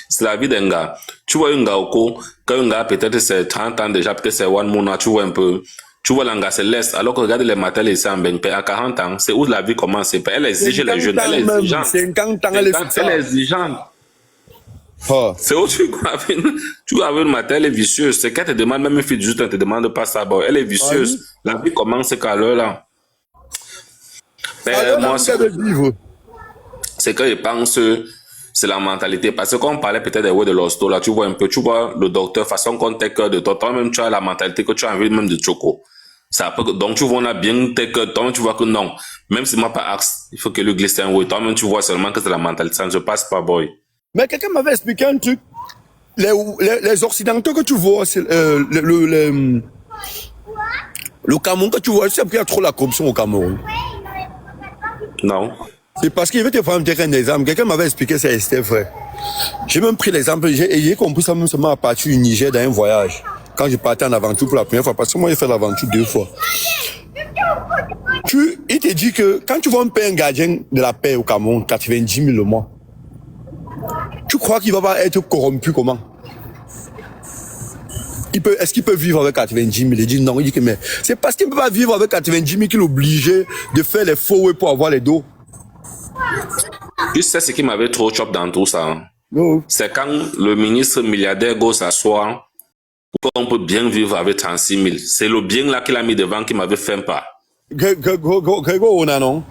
c'est la vie d'un gars. Tu vois un gars au cours, quand un gars peut-être c'est 30 ans déjà, peut-être c'est one mois, tu vois un peu. Tu vois l'engagement c'est l'Est, alors que regarde les matins, les Sambeng, à 40 ans, c'est où la vie commence. Elle exige les jeunes, elle est exigeante. 50 ans, elle est exigeante. C'est où tu vas une matin, elle est vicieuse. C'est qu'elle te demande, même une fille de 18 ans, elle te demande pas ça. Bon, elle est vicieuse. La vie commence qu'à l'heure là. Moi, c'est que je pense, c'est la mentalité. Parce que quand on parlait peut-être des ouais de l'hosto, là, tu vois un peu, tu vois le docteur, façon qu'on t'ait cœur de toi, toi-même, tu as la mentalité que tu as envie même de choco. Donc, tu vois, on a bien tes cœurs, toi-même, tu vois que non. Même si moi, pas axe, il faut que le glisse un ouais. Toi-même, tu vois seulement que c'est la mentalité. Ça ne se passe pas, boy. Mais quelqu'un m'avait expliqué un truc. Les Occidentaux que tu vois, c'est le Cameroun que tu vois, c'est parce qu'il y a trop la corruption au Cameroun. Non. C'est parce qu'il veut te prendre un exemple. Quelqu'un m'avait expliqué ça, c'était vrai. J'ai même pris l'exemple, j'ai compris ça même seulement à partir du Niger dans un voyage. Quand je partais en aventure pour la première fois, parce que moi j'ai fait l'aventure 2 fois. Il te dit que quand tu vois un gardien de la paix au Cameroun, 90 000 le mois, tu crois qu'il va pas être corrompu comment? Est-ce qu'il peut vivre avec 90 000? Il dit non, il dit que mais c'est parce qu'il ne peut pas vivre avec 90 000 qu'il est obligé de faire les faux pour avoir les dos. Tu sais ce qui m'avait trop chop dans tout ça. Hein? No. C'est quand le ministre milliardaire go s'asseoir, on peut bien vivre avec 36 000. C'est le bien là qu'il a mis devant qui m'avait fait pas. Non?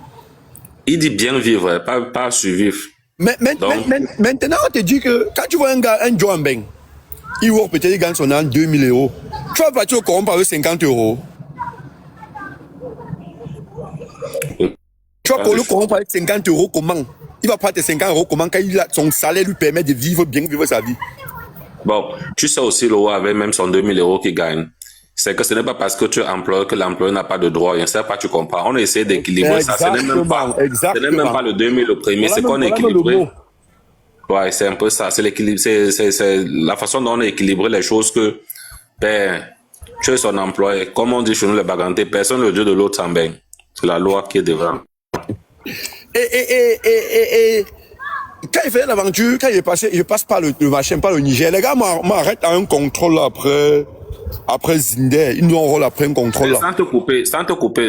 Il dit bien vivre, pas survivre. Maintenant, on te dit que quand tu vois un gars, un Joan Beng, il voit peut-être qu'il gagne son an 2 000 euros. Tu vas partir au corrompre avec 50 euros. Tu vas le corrompre avec 50 euros, comment? Il va prendre tes 50 euros, comment? Quand son salaire lui permet de bien vivre sa vie. Bon, tu sais aussi, le roi avait même son 2 000 euros qu'il gagne. C'est que ce n'est pas parce que tu es employeur que l'employeur n'a pas de droit. Je ne sais pas, tu comprends. On essaie d'équilibrer ça. Ce n'est même pas le 2 000 le premier, c'est qu'on est équilibré. Ouais, c'est un peu ça. C'est l'équilibre. C'est la façon dont on a équilibré les choses que, ben, tu es son employé. Comme on dit chez nous, les bagantés, personne le dieu de l'autre s'en baigne. C'est la loi qui est devant. Et quand il fait l'aventure, quand je passe par le machin, par le Niger, les gars m'arrêtent à un contrôle après Zinder. Ils nous enrôlent après un contrôle là. Sans te couper,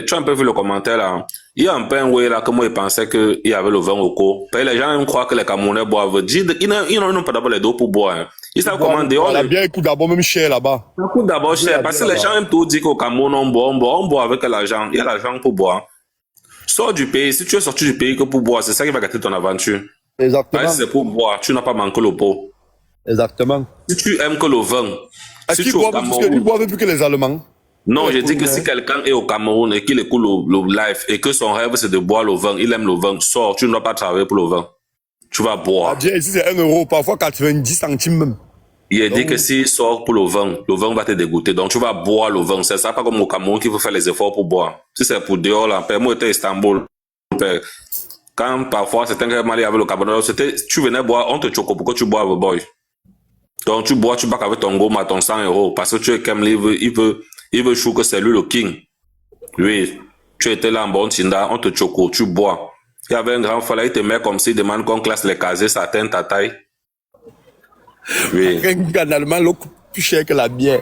tu as un peu vu le commentaire là. Il y a un peu un way là, comme ils pensaient qu'il y avait le vin au cours. Les gens croient que les Camerounais boivent. Ils n'ont pas d'abord les dos pour boire. Hein. Ils savent comment dire. La bière coûte d'abord même cher là-bas. Ça coûte d'abord cher parce que les gens aiment tout dire qu'au Cameroun on boit avec l'argent. Il y a l'argent pour boire. Sors du pays. Si tu es sorti du pays que pour boire, c'est ça qui va gâter ton aventure. Exactement. Si c'est pour boire, tu n'as pas manqué le pot. Exactement. Si tu aimes que le vin, si tu bois plus que les Allemands. Non, j'ai dit que si quelqu'un est au Cameroun et qu'il écoute le live et que son rêve c'est de boire le vin, il aime le vin, sors, tu ne dois pas travailler pour le vin. Tu vas boire. Ici c'est 1 euro, parfois 90 centimes même. Il a dit que s'il sort pour le vin va te dégoûter. Donc, tu vas boire le vin. C'est ça, pas comme au Cameroun qu'il faut faire les efforts pour boire. Si c'est pour dehors, là, moi, j'étais à Istanbul. Quand parfois, c'était un mal avec le Cameroun, tu venais boire, on te choque. Pourquoi tu bois, boy? Donc, tu bois, tu bacs avec ton gomme à ton 100 €. Parce que tu es comme il veut chou que c'est lui le king. Lui, tu étais là en bon tinda, on te choque, tu bois. Il y avait un grand frère, il te met comme s'il demande qu'on classe les casiers, ça atteint ta taille. Oui. En Allemagne, l'eau coûte plus cher que la bière.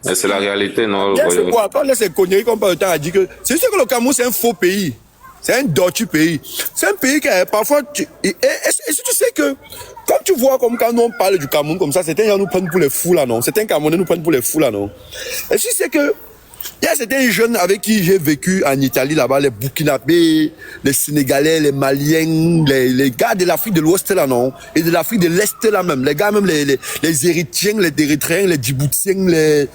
C'est la réalité, non? C'est quoi? Quand on laisse ces conneries qu'on parle de temps à dire que c'est sûr que le Cameroun, c'est un faux pays. C'est un dortu pays. C'est un pays qui parfois. Et si tu sais que, quand tu vois comme quand on parle du Cameroun comme ça, certains gens nous prennent pour les fous là, non? Certains Camerounais nous prennent pour les fous là, non? Et si c'est que, il y a certains jeunes avec qui j'ai vécu en Italie là-bas, les Burkinabés, les Sénégalais, les Maliens, les gars de l'Afrique de l'Ouest là, non? Et de l'Afrique de l'Est là même. Les gars même, les Érythréens, les Érythréens, les Djiboutiens, les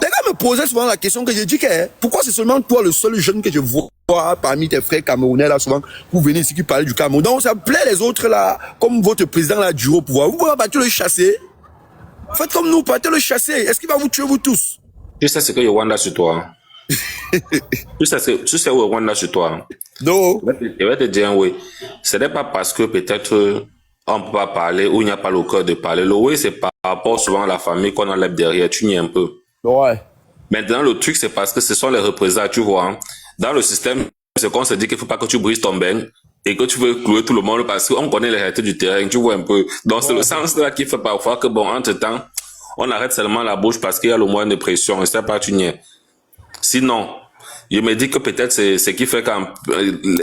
gars me posaient souvent la question que j'ai dit que, pourquoi c'est seulement toi le seul jeune que je vois parmi tes frères camerounais là souvent, vous venez ici qui parlent du Cameroun. Donc ça plaît les autres là, comme votre président là du haut pouvoir. Vous pouvez battre le chasser. Faites comme nous, partez le chasser. Est-ce qu'il va vous tuer vous tous? Tu sais ce que Rwanda sur toi. Tu sais où Rwanda sur toi. Non. Je vais te dire, oui. Ce n'est pas parce que peut-être on ne peut pas parler ou il n'y a pas le cœur de parler. Le oui, c'est par rapport souvent à la famille qu'on enlève derrière. Tu nies un peu. Ouais. Maintenant, le truc, c'est parce que ce sont les représentants, tu vois. Hein. Dans le système, c'est qu'on se dit qu'il ne faut pas que tu brises ton bain et que tu veux clouer tout le monde parce qu'on connaît les réalités du terrain, tu vois un peu. Donc, c'est le sens là qui fait parfois que, bon, entre-temps, on arrête seulement la bouche parce qu'il y a le moyen de pression et c'est pas tu niais. Sinon, je me dis que peut-être c'est ce qui fait que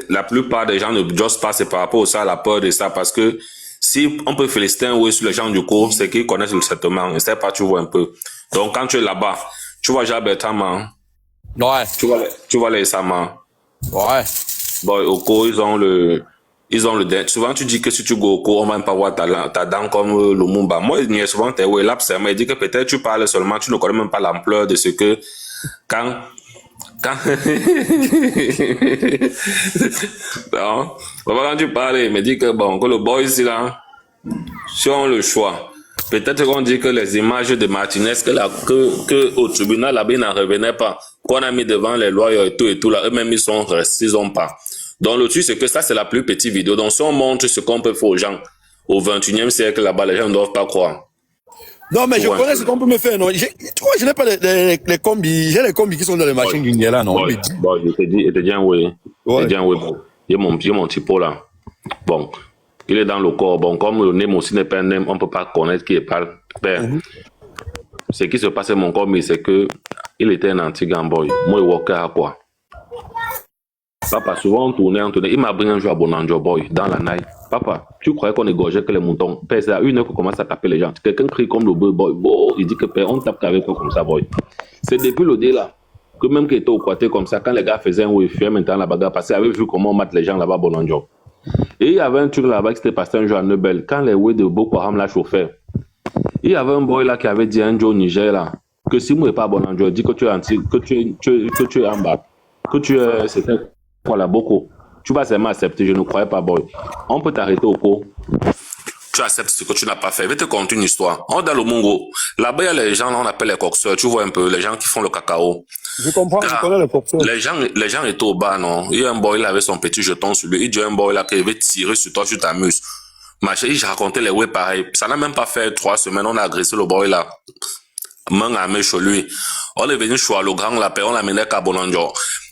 la plupart des gens ne josent pas, c'est par rapport au ça, à la peur de ça, parce que si on peut féliciter un oui sur les gens du cours, c'est qu'ils connaissent le traitement, et c'est pas, tu vois un peu. Donc, quand tu es là-bas, tu vois Jean Bertrand, Ouais. tu vois les Sama. Ouais. Bon, au cours, ils ont le souvent tu dis que si tu go au cours, on va même pas voir ta dent comme Lumumba. Moi, il y a souvent tes ouais, là, il dit que peut-être tu parles seulement, tu ne connais même pas l'ampleur de ce que, quand, non, quand tu parles, il me dit que bon, que le boy ici là, si on le choix, peut-être qu'on dit que les images de Martinez, que au tribunal là-bas, ils n'en revenaient pas, qu'on a mis devant les lois et tout là, eux-mêmes ils sont restés, ils ont pas. Donc le truc c'est que ça c'est la plus petite vidéo. Donc si on montre ce qu'on peut faire aux gens au 21e siècle là-bas, les gens ne doivent pas croire. Non, mais je connais ce qu'on peut me faire, non. Tu vois, je n'ai pas les combis. J'ai les combis qui sont dans les machines du là, non. Bon, je te dis, oui. Ouais. Il y a mon petit pot là. Bon, il est dans le corps. Bon, comme le nez aussi n'est pas un nez, on ne peut pas connaître qui parle. Ben, ce qui se passe à mon corps, c'est que il était un anti-gamboy. Moi, il workait à quoi? Papa, souvent on tournait. Il m'a pris un jour à Bonanjo Boy, dans la night. Papa, tu croyais qu'on égorgeait que les moutons? Père, c'est à 1h qu'on commence à taper les gens. Quelqu'un crie comme le boy. Bon, il dit que père, on tape qu'avec eux comme ça, boy. C'est depuis le dé là, que même qu'il était au quartier comme ça, quand les gars faisaient un wifi, maintenant la bagarre, parce qu'ils avaient vu comment on mate les gens là-bas à Bonanjo. Et il y avait un truc là-bas qui s'était passé un jour à Nebel, quand les Oué de Boko Haram la chauffaient. Il y avait un boy là qui avait dit à un jour au Niger là, que si moi n'est pas à Bonanjo, dit que tu es anti, que tu es en bas, que tu es, c'était voilà, beaucoup. Tu vas seulement accepter, je ne croyais pas, boy. On peut t'arrêter au cours. Tu acceptes ce que tu n'as pas fait. Je vais te conter une histoire. On est dans le Mongo. Là-bas, il y a les gens, on appelle les coxeurs. Tu vois un peu, les gens qui font le cacao. Je comprends, je connais les coxeurs. Les gens étaient au bas, non? Il y a un boy, il avait son petit jeton sur lui. Il dit à un boy là qu'il veut tirer sur toi, tu t'amuses. Machin, il racontait les ouais pareil. Ça n'a même pas fait 3 semaines. On a agressé le boy là. Main à main chez lui. On est venu chez le grand lapin, on l'a mené à Bonanjo.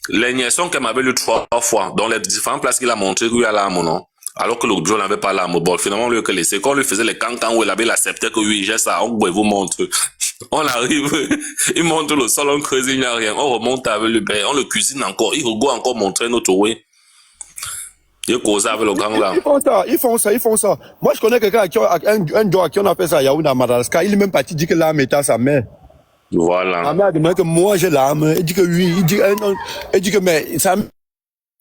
Les niaisons qu'elle m'avait lu 3 fois, dans les différentes places qu'il a montré, qu'il y a l'arme, non? Alors que le Joe n'avait pas l'arme. Bon, finalement, on lui a laissé. Quand on lui faisait les cancans où il acceptait que oui, j'ai ça, on vous montre. On arrive, il montre le sol, on creuse, il n'y a rien. On remonte avec le père, on le cuisine encore, il regoue encore montrer notre way. Il cause avec le grand là. Ils font ça. Moi, je connais quelqu'un un jour à qui on a fait ça à Yaoundé, à Madagascar. Il est même parti dire que l'arme était à sa mère. Voilà. La mère a demandé que moi j'ai l'arme. Il dit que oui. Il dit que mais ça.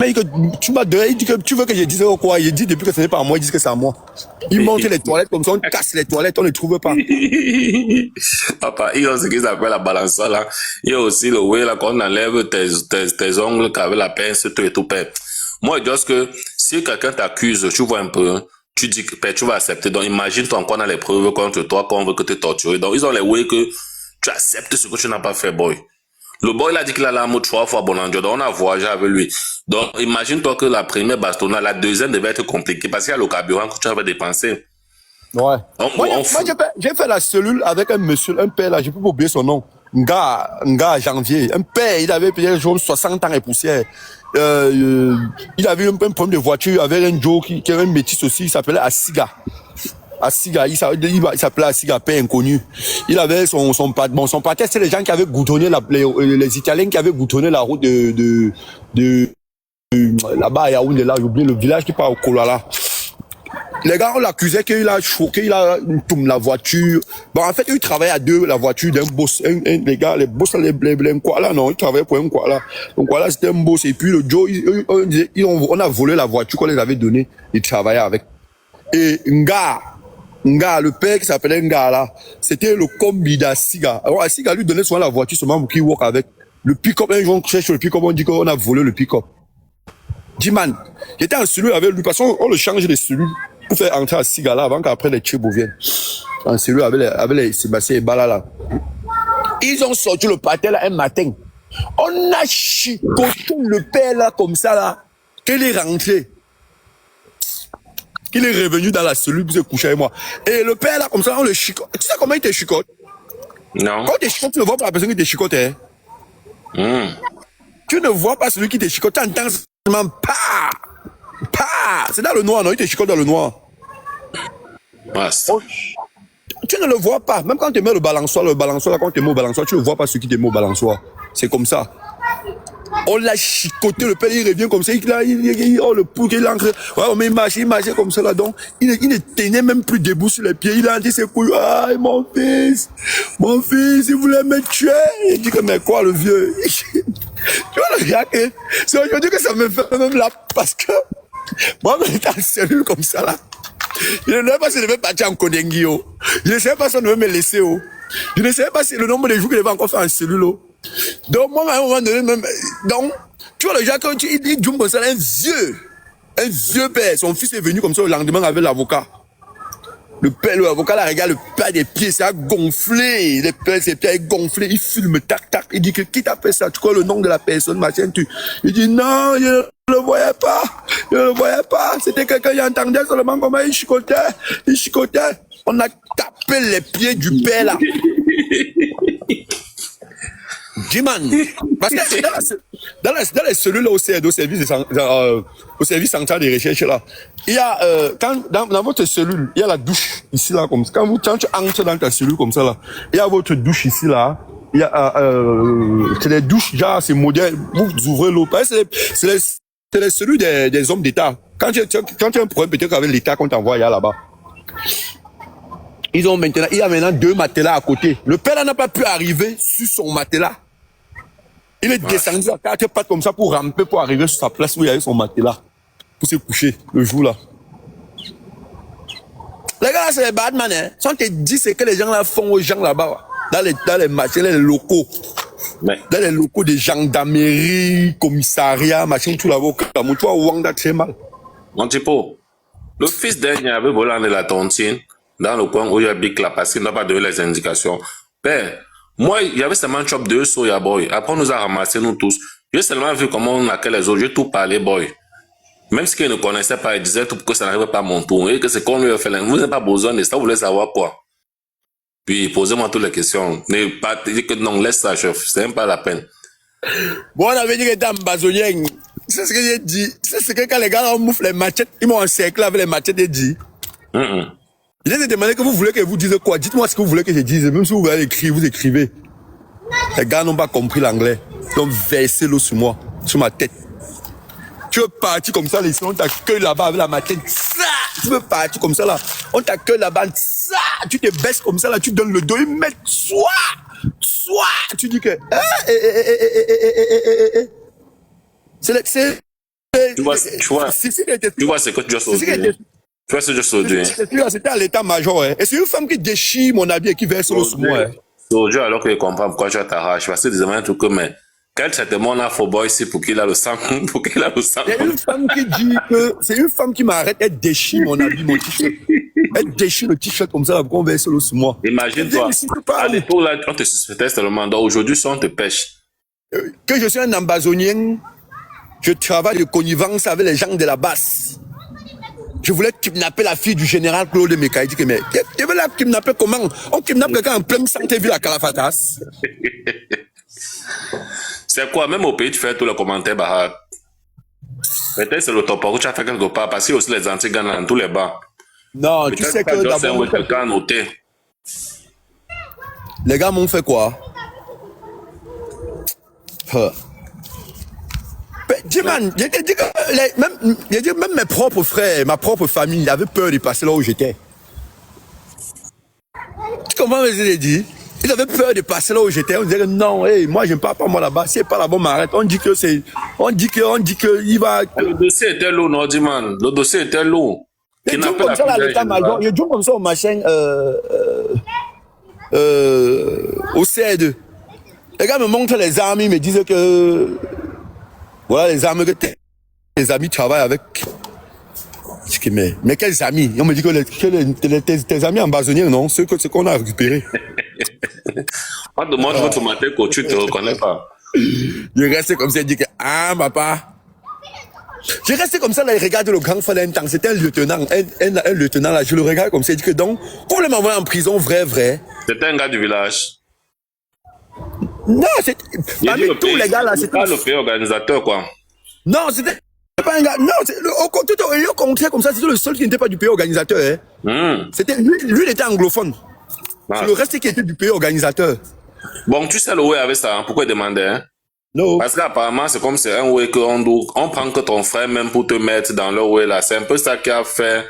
Mais que tu m'as donné. Il dit que tu veux que je dise quoi? Il dit depuis que ce n'est pas à moi, il dit que c'est à moi. Il monte les toilettes comme ça, on casse les toilettes, on ne les trouve pas. Papa, il y a ce qu'ils appellent la balançoire là. Il y a aussi le way là qu'on enlève tes ongles qu'avec la pince, tout et tout. Moi, je dis que si quelqu'un t'accuse, tu vois un peu, tu dis que ben, tu vas accepter. Donc, imagine-toi qu'on a les preuves contre toi, qu'on veut que tu tortures. Donc, ils ont les ways que tu acceptes ce que tu n'as pas fait, boy. Le boy, il a dit qu'il a l'amour 3 fois Bonandio. Donc, on a voyagé avec lui. Donc, imagine-toi que la première bastonnade, la deuxième devait être compliquée parce qu'il y a le carburant que tu avais dépensé. Ouais. Moi, On j'ai fait la cellule avec un monsieur, un père là, je peux pas oublier son nom. Un gars janvier. Un père, il avait peut-être 60 ans et poussière. Il avait un problème de voiture avec un Joe qui avait un métis aussi, il s'appelait Asiga. Asiga, il s'appelait Asiga, père inconnu. Il avait son patron, c'est les gens qui avaient goutonné les Italiens qui avaient goutonné la route de là-bas à Yaoundé, là, j'ai oublié le village qui part au Kolala. Les gars, on l'accusait qu'il a choqué, il a tourné la voiture. Bon, en fait, il travaillait à deux, la voiture d'un boss. Les gars, les boss, les Nkwala, non, il travaillait pour un Nkwala. Donc, voilà, c'était un boss. Et puis, le Joe, on a volé la voiture qu'on les avait donnée. Il travaillait avec. Et Nga, le père qui s'appelait Nga, là, c'était le combi d'Asiga. Alors, Asiga lui donnait souvent la voiture seulement pour qu'il walk avec. Le pick-up, un jour, on cherche le pick-up, on dit qu'on a volé le pick-up. Diman, j'étais en cellule avec lui, parce qu'on le change de cellule pour faire entrer à Sigala avant qu'après les Tchébou viennent. En cellule avec les Sébastien et Bala là. Ils ont sorti le pâté là un matin. On a chicoté le père là comme ça là. Qu'il est rentré. Qu'il est revenu dans la cellule pour se coucher avec moi. Et le père là comme ça, on le chicote. Tu sais comment il te chicote? Non. Quand tu te chicotes, tu ne vois pas la personne qui te chicote. Hein? Tu ne vois pas celui qui te chicote. Tu entends seulement pas. C'est dans le noir, non? Il te chicote dans le noir. Tu ne le vois pas. Même quand tu mets le balançoire, là, quand tu mets au balançoire, tu ne vois pas ce qui te met au balançoire. C'est comme ça. On l'a chicoté, le père, il revient comme ça. Le pouls, il entre. Ouais, on il marchait comme ça là. Donc, il ne tenait même plus debout sur les pieds. Il a dit ses couilles. Ah, mon fils, il voulait me tuer. Il dit que, mais quoi, le vieux? Tu vois le gars que, c'est aujourd'hui que ça me fait même là, parce que, moi, je suis en cellule comme ça là. Je ne savais pas si je devais partir en Kondengi. Je ne savais pas si on devait me laisser. Je ne savais pas si le nombre de jours qu'il devait encore faire en cellule. Donc, moi, à un moment donné, même, donc, tu vois le gars, quand il dit comme ça, un vieux père. Son fils est venu comme ça le lendemain avec l'avocat. L'avocat là regarde le père des pieds, ça a gonflé. Ses pieds ont gonflé, il filme, tac. Il dit que qui t'a fait ça? Tu connais le nom de la personne, machin, il dit non, je ne le voyais pas. C'était quelqu'un qui entendait seulement comment il chicotait. On a tapé les pieds du père là. Diman, parce que dans les cellules là, au service central de recherche là, il y a dans votre cellule, il y a la douche ici là comme ça. Quand tu entres dans ta cellule comme ça là, il y a votre douche ici là. Il y a c'est des douches genre c'est moderne. Vous ouvrez l'eau. C'est les cellules des hommes d'État. Quand tu as un problème peut-être avec l'État qu'on t'envoie là-bas. Il y a maintenant 2 matelas à côté. Le père n'a pas pu arriver sur son matelas. Il est descendu à 4 pattes comme ça pour ramper, pour arriver sur sa place où il y avait son matelas. Pour se coucher le jour là. Les gars, c'est les Batman, hein. Si on te dit ce que les gens là font aux gens là-bas, dans les marchés, les locaux. Dans les locaux de gendarmerie, commissariat, machin, tout là-bas, tu vois, Wanda très mal. Mon typo, le fils d'un avait volé de la tontine dans le coin où il y a Big là parce qu'il n'a pas donné les indications. Père, moi, il y avait seulement un chop de soya boy. Après, on nous a ramassé, nous tous. J'ai seulement vu comment on a que les autres. J'ai tout parlé, boy. Même si qu'il ne connaissait pas, il disait tout pour que ça n'arrive pas à mon tour. Et que c'est qu'on lui a fait. Vous n'avez pas besoin de ça, vous voulez savoir quoi. Puis, posez-moi toutes les questions. Ne pas dire que non, laisse ça, chef. C'est même pas la peine. Bon, on avait dit que t'es un bazonien. C'est ce que j'ai dit. C'est que quand les gars, on mouffe les machettes, ils m'ont encerclé avec les machettes et dit. Il a demandé que vous voulez que je vous dise quoi. Dites-moi ce que vous voulez que je dise. Même si vous voulez écrire, vous écrivez. Les gars n'ont pas compris l'anglais. Ils ont versé l'eau sur moi, sur ma tête. Tu veux partir comme ça, on t'accueille là-bas avec la machette. Tu veux partir comme ça là. On t'accueille là-bas. Tu te baisses comme ça là, tu donnes le dos, ils mettent soit. Tu dis que. Tu vois ce que tu as sauvé. Tu vois ce que je sauvé. C'était à l'état-major. Et c'est une femme qui déchire mon habit et qui verse l'eau sur moi. Aujourd'hui, alors que je comprends pourquoi tu t'arraches, parce que des un truc que, mais Quel traitement on a fait boy ici pour qu'il a le sang? Pour qu'il a le sang. Il y a une femme qui dit que c'est une femme qui m'arrête, elle déchire mon habit, mon t-shirt. Elle déchire le t-shirt comme ça, pour qu'on verse l'eau sur moi. Imagine-toi, à l'époque, là, on te suspectait seulement. Donc aujourd'hui, si on te pêche. Que je suis un ambazonien, je travaille de connivence avec les gens de la basse. Je voulais kidnapper la fille du général Claude Meka. Il dit que, mais, tu veux la kidnapper comment? On kidnappe quelqu'un en pleine santé, ville à Calafatas. C'est quoi, même au pays, tu fais tous les commentaires, bah, peut-être c'est le topo que tu as fait quelque part, parce qu'il y a aussi les anti-gagnants dans tous les bars. Non, tu sais que d'abord, quelqu'un noté. Les gars m'ont fait quoi? Dis man, j'ai dit que même mes propres frères, ma propre famille avaient peur de passer là où j'étais. Tu comprends ce que j'ai dit? Ils avaient peur de passer là où j'étais. On disait que non, hey, moi je ne pars pas moi là-bas. Si c'est pas là-bas, on m'arrête. On dit que c'est, on dit que il va. Le dossier était lourd, non, man. Le dossier était lourd. Je joue comme ça à l'état-major. Je joue comme ça au machin, au CR2. Les gars me montrent les armes, ils me disent que voilà les armes que tes amis travaillent avec. Je dis que mais quels amis? On me dit que tes amis ambazoniens, non, ceux qu'on a récupérés. On te montre votre matin que tu te reconnais pas. Je restais comme ça, je dis que ah papa. Je restais comme ça, là, il regarde le grand frère d'un temps. C'était un lieutenant, un lieutenant là. Je le regarde comme ça, il dit que donc, vous voulez m'envoyer en prison, vrai. C'était un gars du village. Non, c'est parmi tous les gars là, c'était pas le pays organisateur, quoi. Non, c'était pas un gars. Non, au contraire, comme ça, c'était le seul qui n'était pas du pays organisateur. Hein. C'était lui, il était anglophone. C'est le reste qui était du pays organisateur. Bon, tu sais le way avec ça, hein? Pourquoi il demandait, hein? Non. Parce qu'apparemment, c'est comme c'est un way on prend que ton frère même pour te mettre dans le way là. C'est un peu ça qui a fait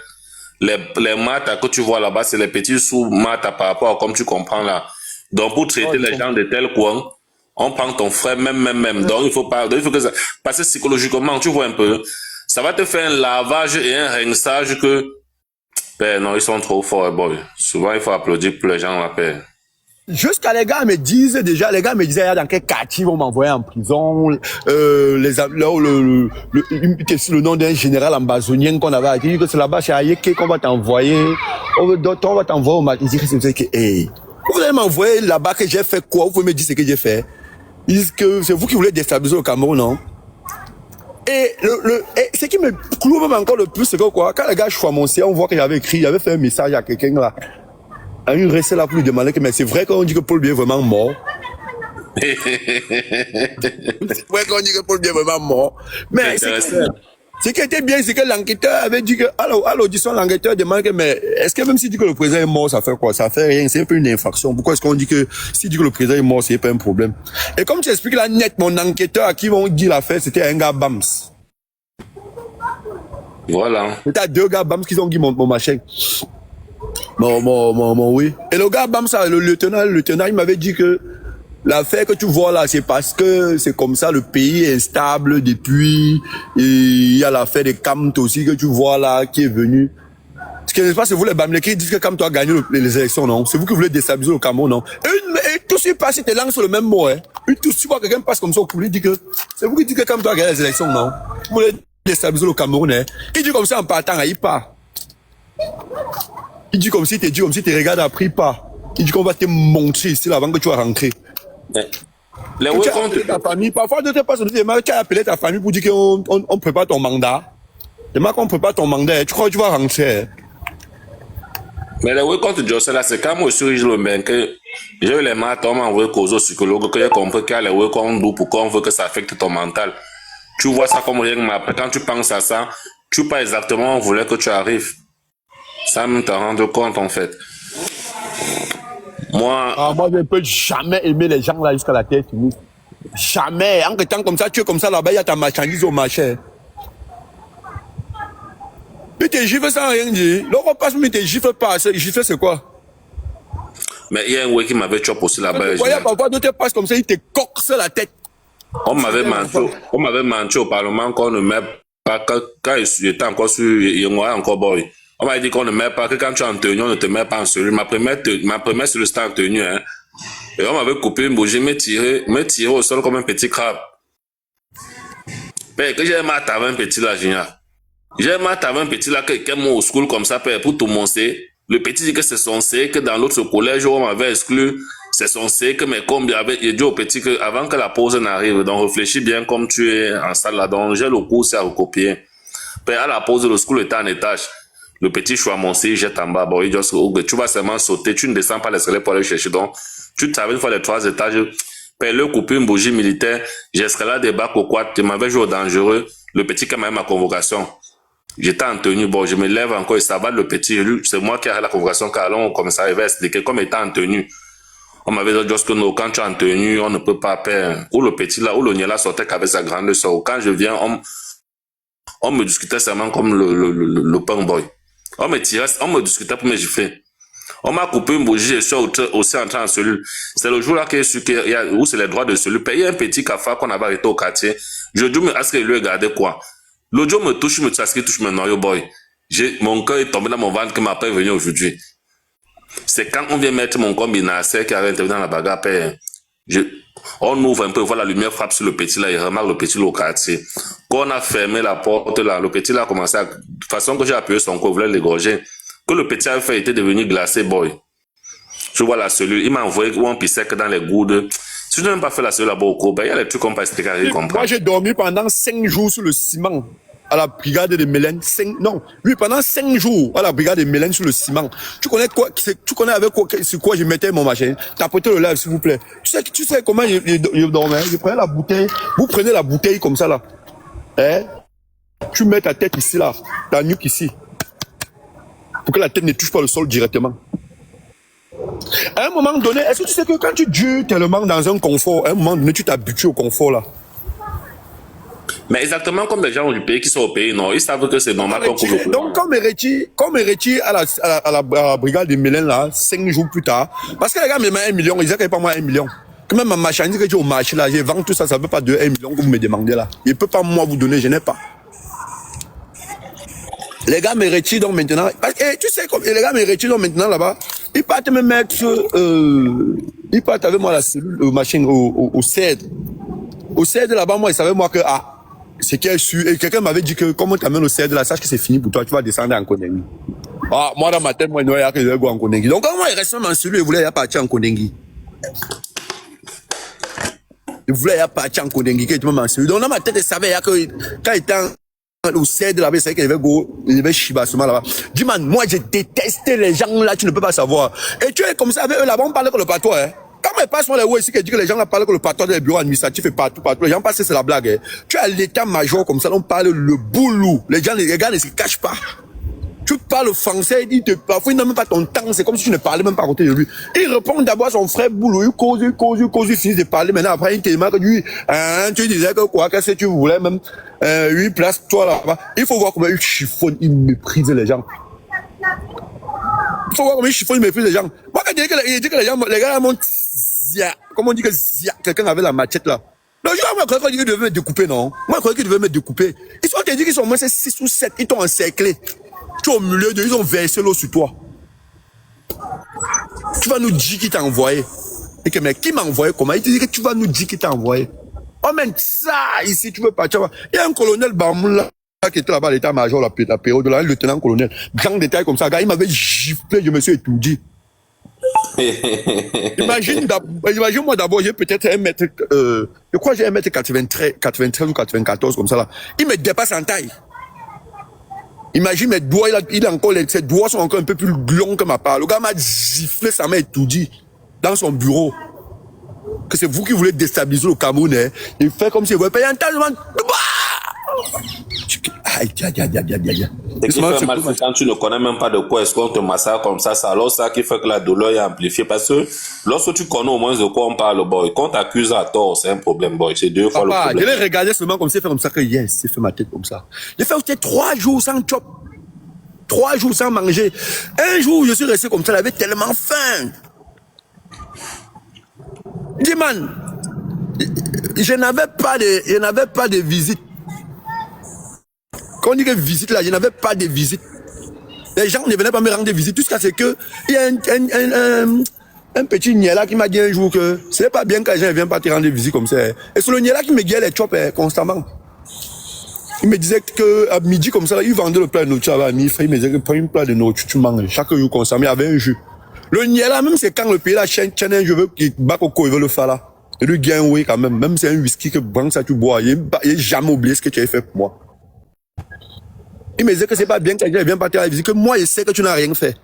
les maths que tu vois là-bas, c'est les petits sous-maths par rapport à comme tu comprends là. Donc, pour traiter les gens de tel coin, on prend ton frère même. Donc, il faut que ça, parce que psychologiquement, tu vois un peu, ça va te faire un lavage et un rinçage que, ben non, ils sont trop forts, boy. Souvent, il faut applaudir pour les gens, la paix. Jusqu'à les gars me disaient, dans quel quartier ils vont m'envoyer en prison, le nom d'un général ambazonien qu'on avait dit que c'est là-bas, c'est Ayeke qu'on va t'envoyer, on va t'envoyer au Mali. Ils disaient que, hey, vous allez m'envoyer là-bas que j'ai fait quoi? Vous pouvez me dire ce que j'ai fait? Ils disent que c'est vous qui voulez déstabiliser le Cameroun, non? Et ce qui me cloue même encore le plus, c'est que quoi? Quand les gars choisissent mon CA, on voit que j'avais fait un message à quelqu'un là. À une restée là pour lui demander que mais c'est vrai qu'on dit que Paul Biya est vraiment mort. C'est vrai qu'on dit que Paul Biya est vraiment mort. Mais ce qui était bien, c'est que l'enquêteur avait dit que, à l'audition, l'enquêteur demande que, mais est-ce que même s'il dit que le président est mort, ça fait quoi? Ça fait rien, c'est un peu une infraction. Pourquoi est-ce qu'on dit que s'il dit que le président est mort, c'est pas un problème? Et comme tu expliques là net, mon enquêteur à qui vont dire l'affaire, c'était un gars Bams. Voilà. C'était deux gars Bams qui ont dit mon machin. Oui. Et le gars Bamsa, le lieutenant, il m'avait dit que l'affaire que tu vois là, c'est parce que c'est comme ça, le pays est instable depuis, et il y a l'affaire de Kamt aussi que tu vois là, qui est venu. Ce qui n'est pas, c'est vous les Bamlés qui disent que Kamt a gagné les élections, non? C'est vous qui voulez déstabiliser le Cameroun, non? Et tout ce qui passe, tes langues sur le même mot, hein? Et tout si quelqu'un passe comme ça, vous dit que, c'est vous qui dites que Kamt a gagné les élections, non? Vous voulez déstabiliser le Cameroun, hein? Il dit comme ça en partant, il part. Il dit comme si tu regardes après pas. Il dit qu'on va te montrer ici avant que tu vas rentrer. Les ta famille, parfois de te passer, tu as appelé ta famille pour dire qu'on prépare ton mandat. Demain qu'on prépare ton mandat, tu crois que tu vas rentrer. Mais les comptes de là, c'est quand moi je le mec que j'ai eu les maths, on m'a envoyé cause au psychologue que j'ai compris qu'il y a les comptes pour qu'on veut que ça affecte ton mental. Tu vois ça comme rien, mais après quand tu penses à ça, tu pas exactement où on voulait que tu arrives. Ça me te rend compte en fait. Moi, je ne peux jamais aimer les gens là jusqu'à la tête. Jamais. En temps comme ça, tu es comme ça là-bas, il y a ta marchandise au marché. Mais tes gifles sans rien dire. Le repas, mais tes gifles pas. Gifles, c'est quoi? Mais il y a un ouais qui m'avait chopé aussi là-bas. Vous voyez, parfois, d'autres passent comme ça, ils te coxent la tête. On m'avait menti au Parlement qu'on ne met pas, quand j'étais encore sur Yengwa, encore boy. On m'a dit qu'on ne met pas, que quand tu es en tenue, on ne te met pas en celui. Ma première celui, c'était en tenue, hein. Et on m'avait coupé une bougie, me tiré au sol comme un petit crabe. Père, que j'ai mal à un petit là, Junior. J'ai mal à un petit là, qui est au school comme ça, père, pour tout monter. Le petit dit que c'est censé, que dans l'autre collège, on m'avait exclu. C'est censé que mes combes, il dit au petit que avant que la pause n'arrive, donc réfléchis bien comme tu es en salle là, donc j'ai le cours, c'est à recopier. Père, à la pause, le school était en étage. Le petit choix monté, jette en bas. Bon, il dit, tu vas seulement sauter, tu ne descends pas l'escalier pour aller chercher. Donc, tu t'avais une fois les 3 étages. Père, le coupé une bougie militaire, j'escalade des bacs au quad, tu m'avais joué au dangereux. Le petit qui m'a eu ma convocation. J'étais en tenue, bon, je me lève encore et ça va, le petit, c'est moi qui ai la convocation, car on comme ça, il va expliquer comme étant en tenue. On m'avait dit, que non, quand tu es en tenue, on ne peut pas faire. Ou le petit là, ou le Niela sortait qu'avec sa grande soeur. Quand je viens, on me discutait seulement comme le punk boy. On me tirait, on me discutait pour me gifler. On m'a coupé une bougie, je suis aussi entré en cellule. C'est le jour là où c'est les droits de cellule. Il y a un petit cafard qu'on avait arrêté au quartier. Je dis, mais est-ce qu'il lui a gardé quoi? L'autre jour me touche, est-ce qu'il touche mon noyau boy? Mon cœur est tombé dans mon ventre que m'a pas venu aujourd'hui. C'est quand on vient mettre mon combinateur qui avait intervenu dans la bagarre, père. On ouvre un peu, voilà, la lumière frappe sur le petit là, il remarque le petit là au quartier. Quand on a fermé la porte là, le petit là a commencé à, de façon que j'ai appuyé son corps, voulait l'égorger. Que le petit avait fait, était devenu glacé, boy. Je vois la cellule, il m'a envoyé un pissec dans les goudes. Si je n'ai même pas fait la cellule là-bas au cours, ben, il y a les trucs qu'on peut expliquer à comprendre. Moi, j'ai dormi pendant 5 jours sur le ciment à la brigade de Mélène. Pendant 5 jours à la brigade de Mélène sur le ciment. Tu connais quoi? Tu connais avec quoi, sur quoi je mettais mon machin? Tapotez le lèvre, s'il vous plaît. Tu sais comment je dormais? Je prenais la bouteille. Vous prenez la bouteille comme ça, là. Hein? Tu mets ta tête ici, là. Ta nuque ici. Pour que la tête ne touche pas le sol directement. À un moment donné, est-ce que tu sais que quand tu dures tellement dans un confort, à un moment donné, tu t'habitues au confort, là? Mais exactement comme les gens du pays qui sont au pays, non, ils savent que c'est normal qu'on couvre le coup. Donc, comme Erechi à la brigade de Mélène, là, 5 jours plus tard, parce que les gars me mettent 1 million, ils disaient qu'il n'y a pas moi 1 million. Quand même ma marchandise que j'ai au marché, là, j'ai vendu tout ça, ça ne peut pas de 1 million que vous me demandez, là. Il ne peut pas moi vous donner, je n'ai pas. Les gars me retirent donc maintenant, parce que tu sais, comme les gars me retirent donc maintenant là-bas, ils partent me mettre, ils partent avec moi la cellule, machine, au CED. Au CED là-bas, moi, ils savaient moi que, c'est qu'il y a su, et quelqu'un m'avait dit que, comment tu amènes au CED là, sache que c'est fini pour toi, tu vas descendre en Kondengi. Moi dans ma tête, moi, il y a que je vais go en Kondengi. Donc, quand moi, il reste même en cellule, il voulait partir en Kondengi. Il voulait partir en Kondengi, qu'il était même en cellule. Donc, dans ma tête, il savait que, quand il était au CED là-bas, il savait qu'il devait chibassement là-bas. Dis, man, moi, je détestais les gens là, tu ne peux pas savoir. Et tu es comme ça avec eux là-bas, on parle que le patois, hein. Quand ils passent sur les ici, qui dit que les gens là parlent que le patois des bureaux administratifs et partout. Les gens passent, c'est la blague, hein. Tu as l'état-major comme ça, on parle le boulot. Les gars ne se cachent pas. Tu parles français, parfois il n'a même pas ton temps, c'est comme si tu ne parlais même pas à côté de lui. Il répond d'abord à son frère boulot, il cause, il finit de parler, maintenant après il te demande que lui, tu disais que quoi, qu'est-ce que tu voulais même, lui place toi là-bas. Il faut voir comment il chiffonne, il méprise les gens. Il faut voir comment il chiffonne, il méprise les gens. Moi quand il dit que les gars montent, comment on dit que quelqu'un avait la machette là. Non, moi, je croyais qu'ils devaient me découper, non? Moi, je croyais qu'ils devaient me découper. Ils sont dit qu'ils sont au moins 6 ou 7, ils t'ont encerclé. Tu es au milieu de, ils ont versé l'eau sur toi. Tu vas nous dire qui t'a envoyé. Et que, mais qui m'a envoyé comment? Il te dit que tu vas nous dire qui t'a envoyé. Oh, mais ça, ici, tu veux partir. Il y a un colonel Bamoun là, qui était là-bas à l'état-major, la période là, un lieutenant-colonel. Grand détail comme ça, gars, il m'avait giflé, je me suis étourdi. Imagine moi d'abord, j'ai peut-être 1 mètre, je crois que j'ai 1m93 ou 94 comme ça là. Il me dépasse en taille. Imagine mes doigts, ses doigts sont encore un peu plus longs que ma part. Le gars m'a giflé, ça m'a étourdi dans son bureau. Que c'est vous qui voulez déstabiliser le Cameroun, hein. Il fait comme si vous payer un tas de monde. Aïe. Ce qui fait mal, c'est quand tu ne connais même pas de quoi est-ce qu'on te massacre comme ça, c'est alors ça qui fait que la douleur est amplifiée. Parce que lorsque tu connais au moins de quoi on parle, boy, quand t'accuses à tort, c'est un problème, boy. C'est 2 fois le problème. Je l'ai regardé seulement comme ça, fait comme ça que yes, il fait ma tête comme ça. J'ai fait aussi 3 jours sans chop. 3 jours sans manger. Un jour, je suis resté comme ça, j'avais tellement faim. Dis, man, je n'avais pas de visite. Quand on dit que visite là, je n'avais pas de visite. Les gens ne venaient pas me rendre des visites. Tout ce qu'il y a, c'est que il y a Un petit Niela qui m'a dit un jour que ce n'est pas bien que les gens ne viennent pas te rendre visite comme ça. Et c'est le Niela qui me guette les chops constamment. Il me disait qu'à midi comme ça, là, il vendait le plat de nourriture à mi. Il me disait que prends une plat de nourriture, tu manges. Chaque jour constamment, il y avait un jeu. Le Niela, même c'est quand le pays, la chaîne, un jeu qui bat au co, il veut le faire là. Et lui gagne, oui, quand même. Même si c'est un whisky que bon, ça tu bois. Il n'a jamais oublié ce que tu as fait pour moi. Il me disait que c'est pas bien que les gens ne viennent pas te rendre visite, que moi, je sais que tu n'as rien fait.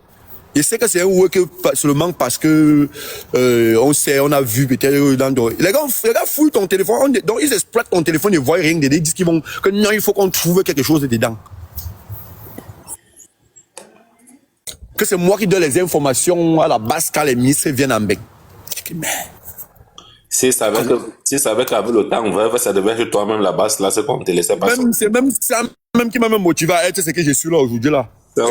Je sais que c'est un ouais que seulement parce que on sait, on a vu peut-être dans les gars fouillent ton téléphone, donc ils exploitent ton téléphone, ils voient rien dedans, ils disent qu'ils vont que non, il faut qu'on trouve quelque chose dedans. Que c'est moi qui donne les informations à la base quand les ministres viennent en bec. Si ça avait qu'avec le temps, ça devait être toi-même la base là, c'est qu'on te laissait passer. C'est même ça même qui m'a même motivé à être ce que je suis là aujourd'hui là.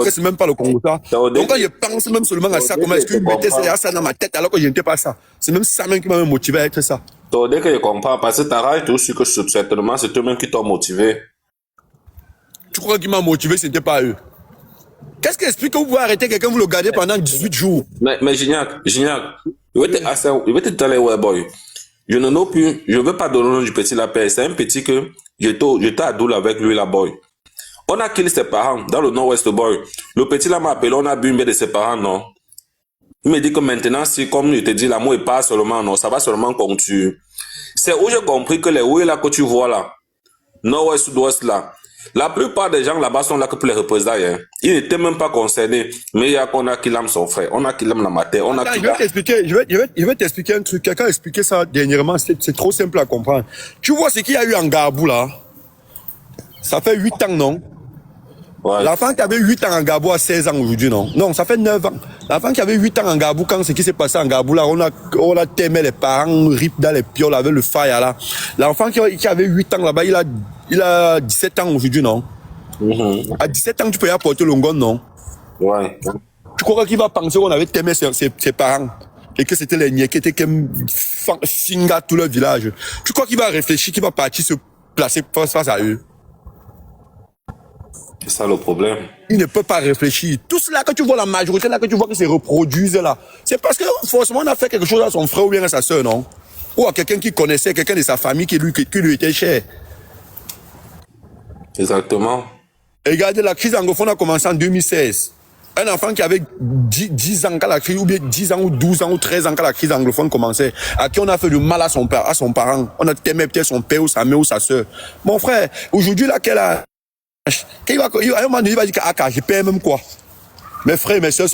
C'est même pas le Congo ça. Donc quand je pense même seulement à ça, comment est-ce que je mettais ça dans ma tête alors que je n'étais pas ça. C'est même ça même qui m'a même motivé à être ça. Dès que je comprends, parce que ta rage, tu sais que certainement c'est toi-même qui t'ont motivé. Tu crois qu'il m'a motivé, ce n'était pas eux. Qu'est-ce qui explique que vous pouvez arrêter quelqu'un, vous le gardez pendant 18 jours? Mais Gignac, je vais te dire, ouais, boy. Je ne know plus, je ne veux pas donner le nom du petit lapin. C'est un petit que j'étais à Doul avec lui, là, boy. On a killé ses parents dans le nord-ouest, boy. Le petit là m'a appelé, on a bu une baie de ses parents, non. Il me dit que maintenant, si, comme je te dis, l'amour est pas seulement, non, ça va seulement continuer. C'est où j'ai compris que les oui là que tu vois là, nord-ouest, sud-ouest là, la plupart des gens là-bas sont là que pour les représailles. Hein. Ils n'étaient même pas concernés. Mais il y a qu'on a qui l'aime son frère, on a qui l'aime la mater, on a qui. Je vais t'expliquer un truc. Quelqu'un a expliqué ça dernièrement, c'est trop simple à comprendre. Tu vois ce qu'il y a eu en Gabou là? Ça fait 8 ans, non? Ouais. L'enfant qui avait 8 ans en Gabou a 16 ans aujourd'hui, non? Non, ça fait 9 ans. L'enfant qui avait 8 ans en Gabou, quand ce qui s'est passé en Gabou, là, on a témé les parents, rip dans les pioles avec le fire, là. L'enfant qui avait 8 ans là-bas, il a 17 ans aujourd'hui, non? À 17 ans, tu peux y apporter le ngon, non? Ouais. Tu crois qu'il va penser qu'on avait témé ses parents? Et que c'était les niais qui étaient comme finga tout le village. Tu crois qu'il va réfléchir, qu'il va partir se placer face à eux? C'est ça le problème. Il ne peut pas réfléchir. Tout cela que tu vois, la majorité là que tu vois que se reproduisent là, c'est parce que forcément on a fait quelque chose à son frère ou bien à sa soeur, non? Ou à quelqu'un qui connaissait, quelqu'un de sa famille qui lui était cher. Exactement. Et regardez, la crise anglophone a commencé en 2016. Un enfant qui avait 10 ans quand la crise, ou bien 10 ans ou 12 ans ou 13 ans quand la crise anglophone commençait, à qui on a fait du mal à son père, à son parent. On a témé peut-être son père ou sa mère ou sa soeur. Mon frère, aujourd'hui là, à un moment donné, il va dire que je paie même quoi. Mes frères et mes soeurs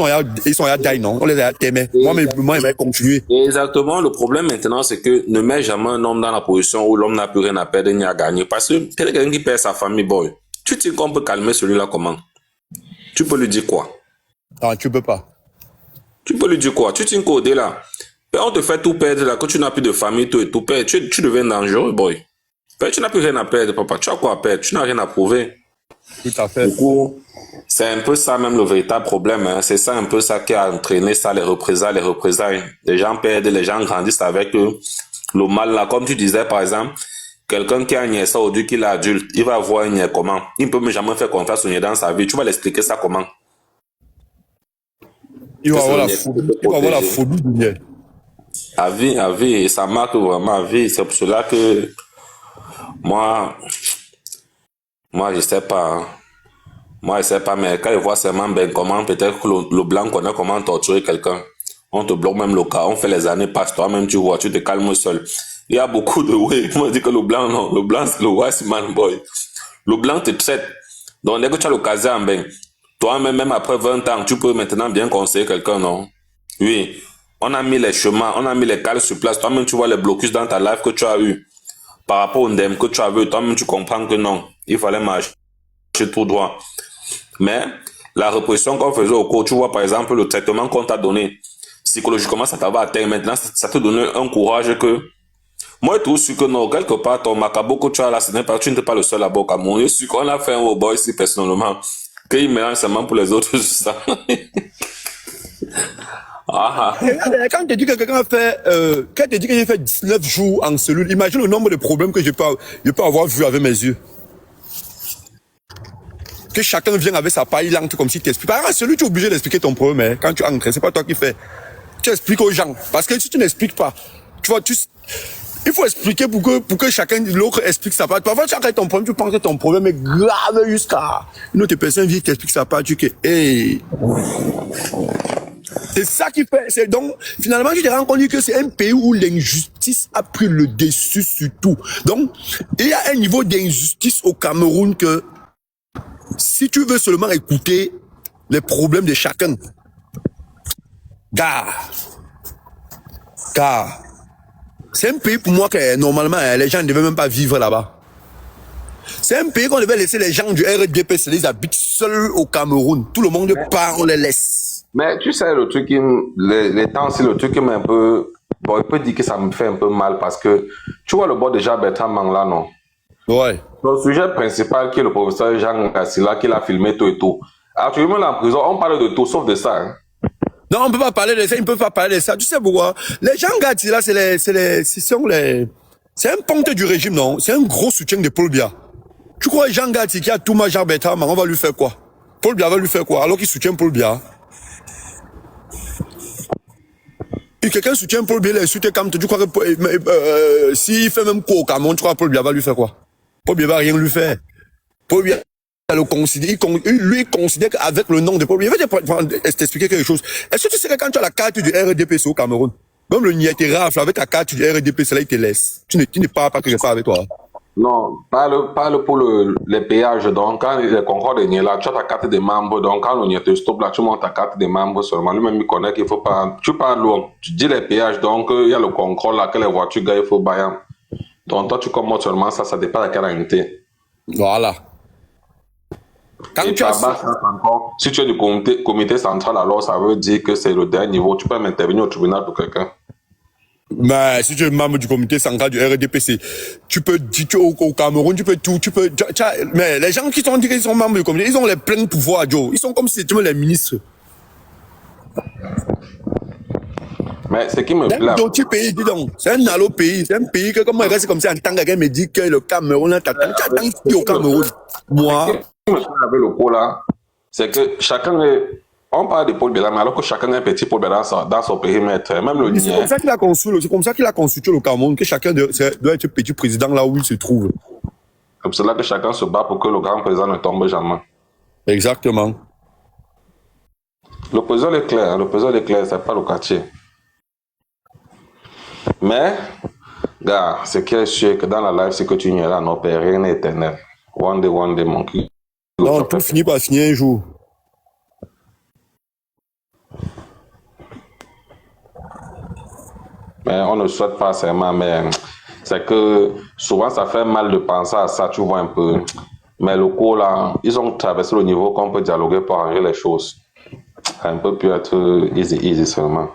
ils sont à die, non? On les a témés. Moi, il va continuer. Exactement. Le problème maintenant, c'est que ne mets jamais un homme dans la position où l'homme n'a plus rien à perdre ni à gagner. Parce que quelqu'un qui perd sa famille, boy, tu dis qu'on peut calmer celui-là comment? Tu peux lui dire quoi? Non, tu peux pas. Tu peux lui dire quoi? Tu tiens codé là. On te fait tout perdre là, que tu n'as plus de famille, tout perdre. Tu deviens dangereux, boy. Tu n'as plus rien à perdre, papa. Tu as quoi à perdre? Tu n'as rien à prouver. Tout à fait. Du coup, c'est un peu ça même le véritable problème. Hein. C'est ça un peu ça qui a entraîné ça, les représailles. Les gens perdent, les gens grandissent avec le mal là. Comme tu disais, par exemple, quelqu'un qui a un niais ça aujourd'hui qu'il est adulte, il va avoir un niais comment? Il ne peut jamais faire confiance au niais dans sa vie. Tu vas l'expliquer ça comment? Il va avoir la phobie du niais. À vie, et ça marque vraiment à vie. C'est pour cela que moi, je sais pas. Hein. Moi, je sais pas, mais quand je vois seulement ben comment, peut-être que le blanc connaît comment torturer quelqu'un. On te bloque même le cas, on fait les années, passe toi-même, tu vois, tu te calmes seul. Il y a beaucoup de ouais. On me dit que le blanc, non. Le blanc, c'est le wise man boy. Le blanc te traite. Donc, dès que tu as l'occasion, ben, toi-même, même après 20 ans, tu peux maintenant bien conseiller quelqu'un, non? Oui. On a mis les chemins, on a mis les cales sur place. Toi-même, tu vois les blocus dans ta life que tu as eu. Par rapport au ndem que tu as vu, toi-même, tu comprends que non. Il fallait marcher tout droit. Mais, la répression qu'on faisait au cours, tu vois, par exemple, le traitement qu'on t'a donné, psychologiquement, ça t'avait atteint. Maintenant, ça te donne un courage que, moi, je trouve que non, quelque part, ton macabo que tu as là, tu n'es pas le seul là-bas au Cameroun. Je suis qu'on a fait un haut boy ici, personnellement, qu'il mélange seulement pour les autres, ça. Quand tu dis que quelqu'un a fait, quand tu dis que j'ai fait 19 jours en cellule, imagine le nombre de problèmes que je peux avoir vu avec mes yeux. Que chacun vient avec sa paille lente comme si tu expliques. Par exemple, celui tu es obligé d'expliquer ton problème, hein. Quand tu entres, c'est pas toi qui fais. tu expliques aux gens. Parce que si tu n'expliques pas, tu vois, il faut expliquer pour que chacun, l'autre explique sa part. Parfois, chacun a ton problème, tu penses que ton problème est grave jusqu'à une autre personne vient t'explique sa part, tu dis, hey. C'est ça qui fait, c'est donc, finalement, je te rends compte que c'est un pays où l'injustice a pris le dessus sur tout. Donc, il y a un niveau d'injustice au Cameroun que, si tu veux seulement écouter les problèmes de chacun, car, c'est un pays pour moi que normalement les gens ne devaient même pas vivre là-bas. C'est un pays qu'on devait laisser les gens du RDP, ils habitent seuls au Cameroun. Tout le monde part, on les laisse. Mais tu sais, le truc, les temps, c'est le truc qui m'a un peu... Bon, il peut dire que ça me fait un peu mal parce que tu vois le bord déjà Bertrand Mangla, non? Ouais. Le sujet principal qui est le professeur Jean Gassila qui l'a filmé tout et tout. Actuellement, en prison, on parle de tout sauf de ça. Hein. Non, on ne peut pas parler de ça, ils ne peuvent pas parler de ça. Tu sais pourquoi? Les gens Gassila, c'est un ponte du régime, non? C'est un gros soutien de Paul Biya. Tu crois que Jean Gatti qui a tout ma Jean Bertrand, on va lui faire quoi? Paul Biya va lui faire quoi? Alors qu'il soutient Paul Biya. Et quelqu'un soutient Paul Biya, il soutient comme tu crois que s'il fait même quoi au Cameroun, tu crois que Paul Biya va lui faire quoi? Paul Biya va rien lui faire. Paul Biya le considère, lui considère qu'avec le nom de Paul Biya, il va t'expliquer quelque chose. Est-ce que tu sais que quand tu as la carte du RDPC au Cameroun, même le Niété rafle avec ta carte du RDPC, là, il te laisse. Tu ne parles pas quelque part avec toi. Non, parle pour les péages. Donc, quand les concours de Niéla, tu as ta carte de membre. Donc, quand on y te stoppe là, tu montes ta carte de membre seulement. Lui-même, il connaît qu'il faut pas. Tu parles loin. Tu dis les péages. Donc, il y a le contrôle là, que les voitures gagnent, il faut bailler. Donc, toi, tu commences seulement ça dépend de quelle unité. Voilà. Quand et tu as ça, encore, si tu es du comité central, alors ça veut dire que c'est le dernier niveau. Tu peux même intervenir au tribunal pour quelqu'un. Mais si tu es membre du comité central du RDPC, tu peux dire au Cameroun, mais les gens qui sont membres du comité, ils ont les pleins pouvoirs, Joe. Ils sont comme si c'était les ministres. Mais ce qui me plaît. C'est un petit pays, dis donc. C'est un allo pays. C'est un pays que, comme moi, je reste comme ça en tant que quelqu'un me dit que le Cameroun, tu attends qui au Cameroun. Moi. Ce qui me plaît avec le coup là, c'est que chacun est. On parle de Paul Biya, mais alors que chacun a un petit Paul Biya dans son périmètre. Même le c'est comme ça qu'il a constitué le Cameroun, que chacun doit être petit président là où il se trouve. C'est cela que chacun se bat pour que le grand président ne tombe jamais. Exactement. Le président est clair, c'est pas le quartier. Mais, gars, ce qui est sûr que dans la life, c'est que tu n'iras non, rien n'est éternel. One day, mon cul. Non, tout finit par finir un jour. Mais on ne souhaite pas seulement, mais c'est que souvent ça fait mal de penser à ça, tu vois un peu. Mais le coup là, ils ont traversé le niveau qu'on peut dialoguer pour arranger les choses. Ça ne peut plus être easy seulement.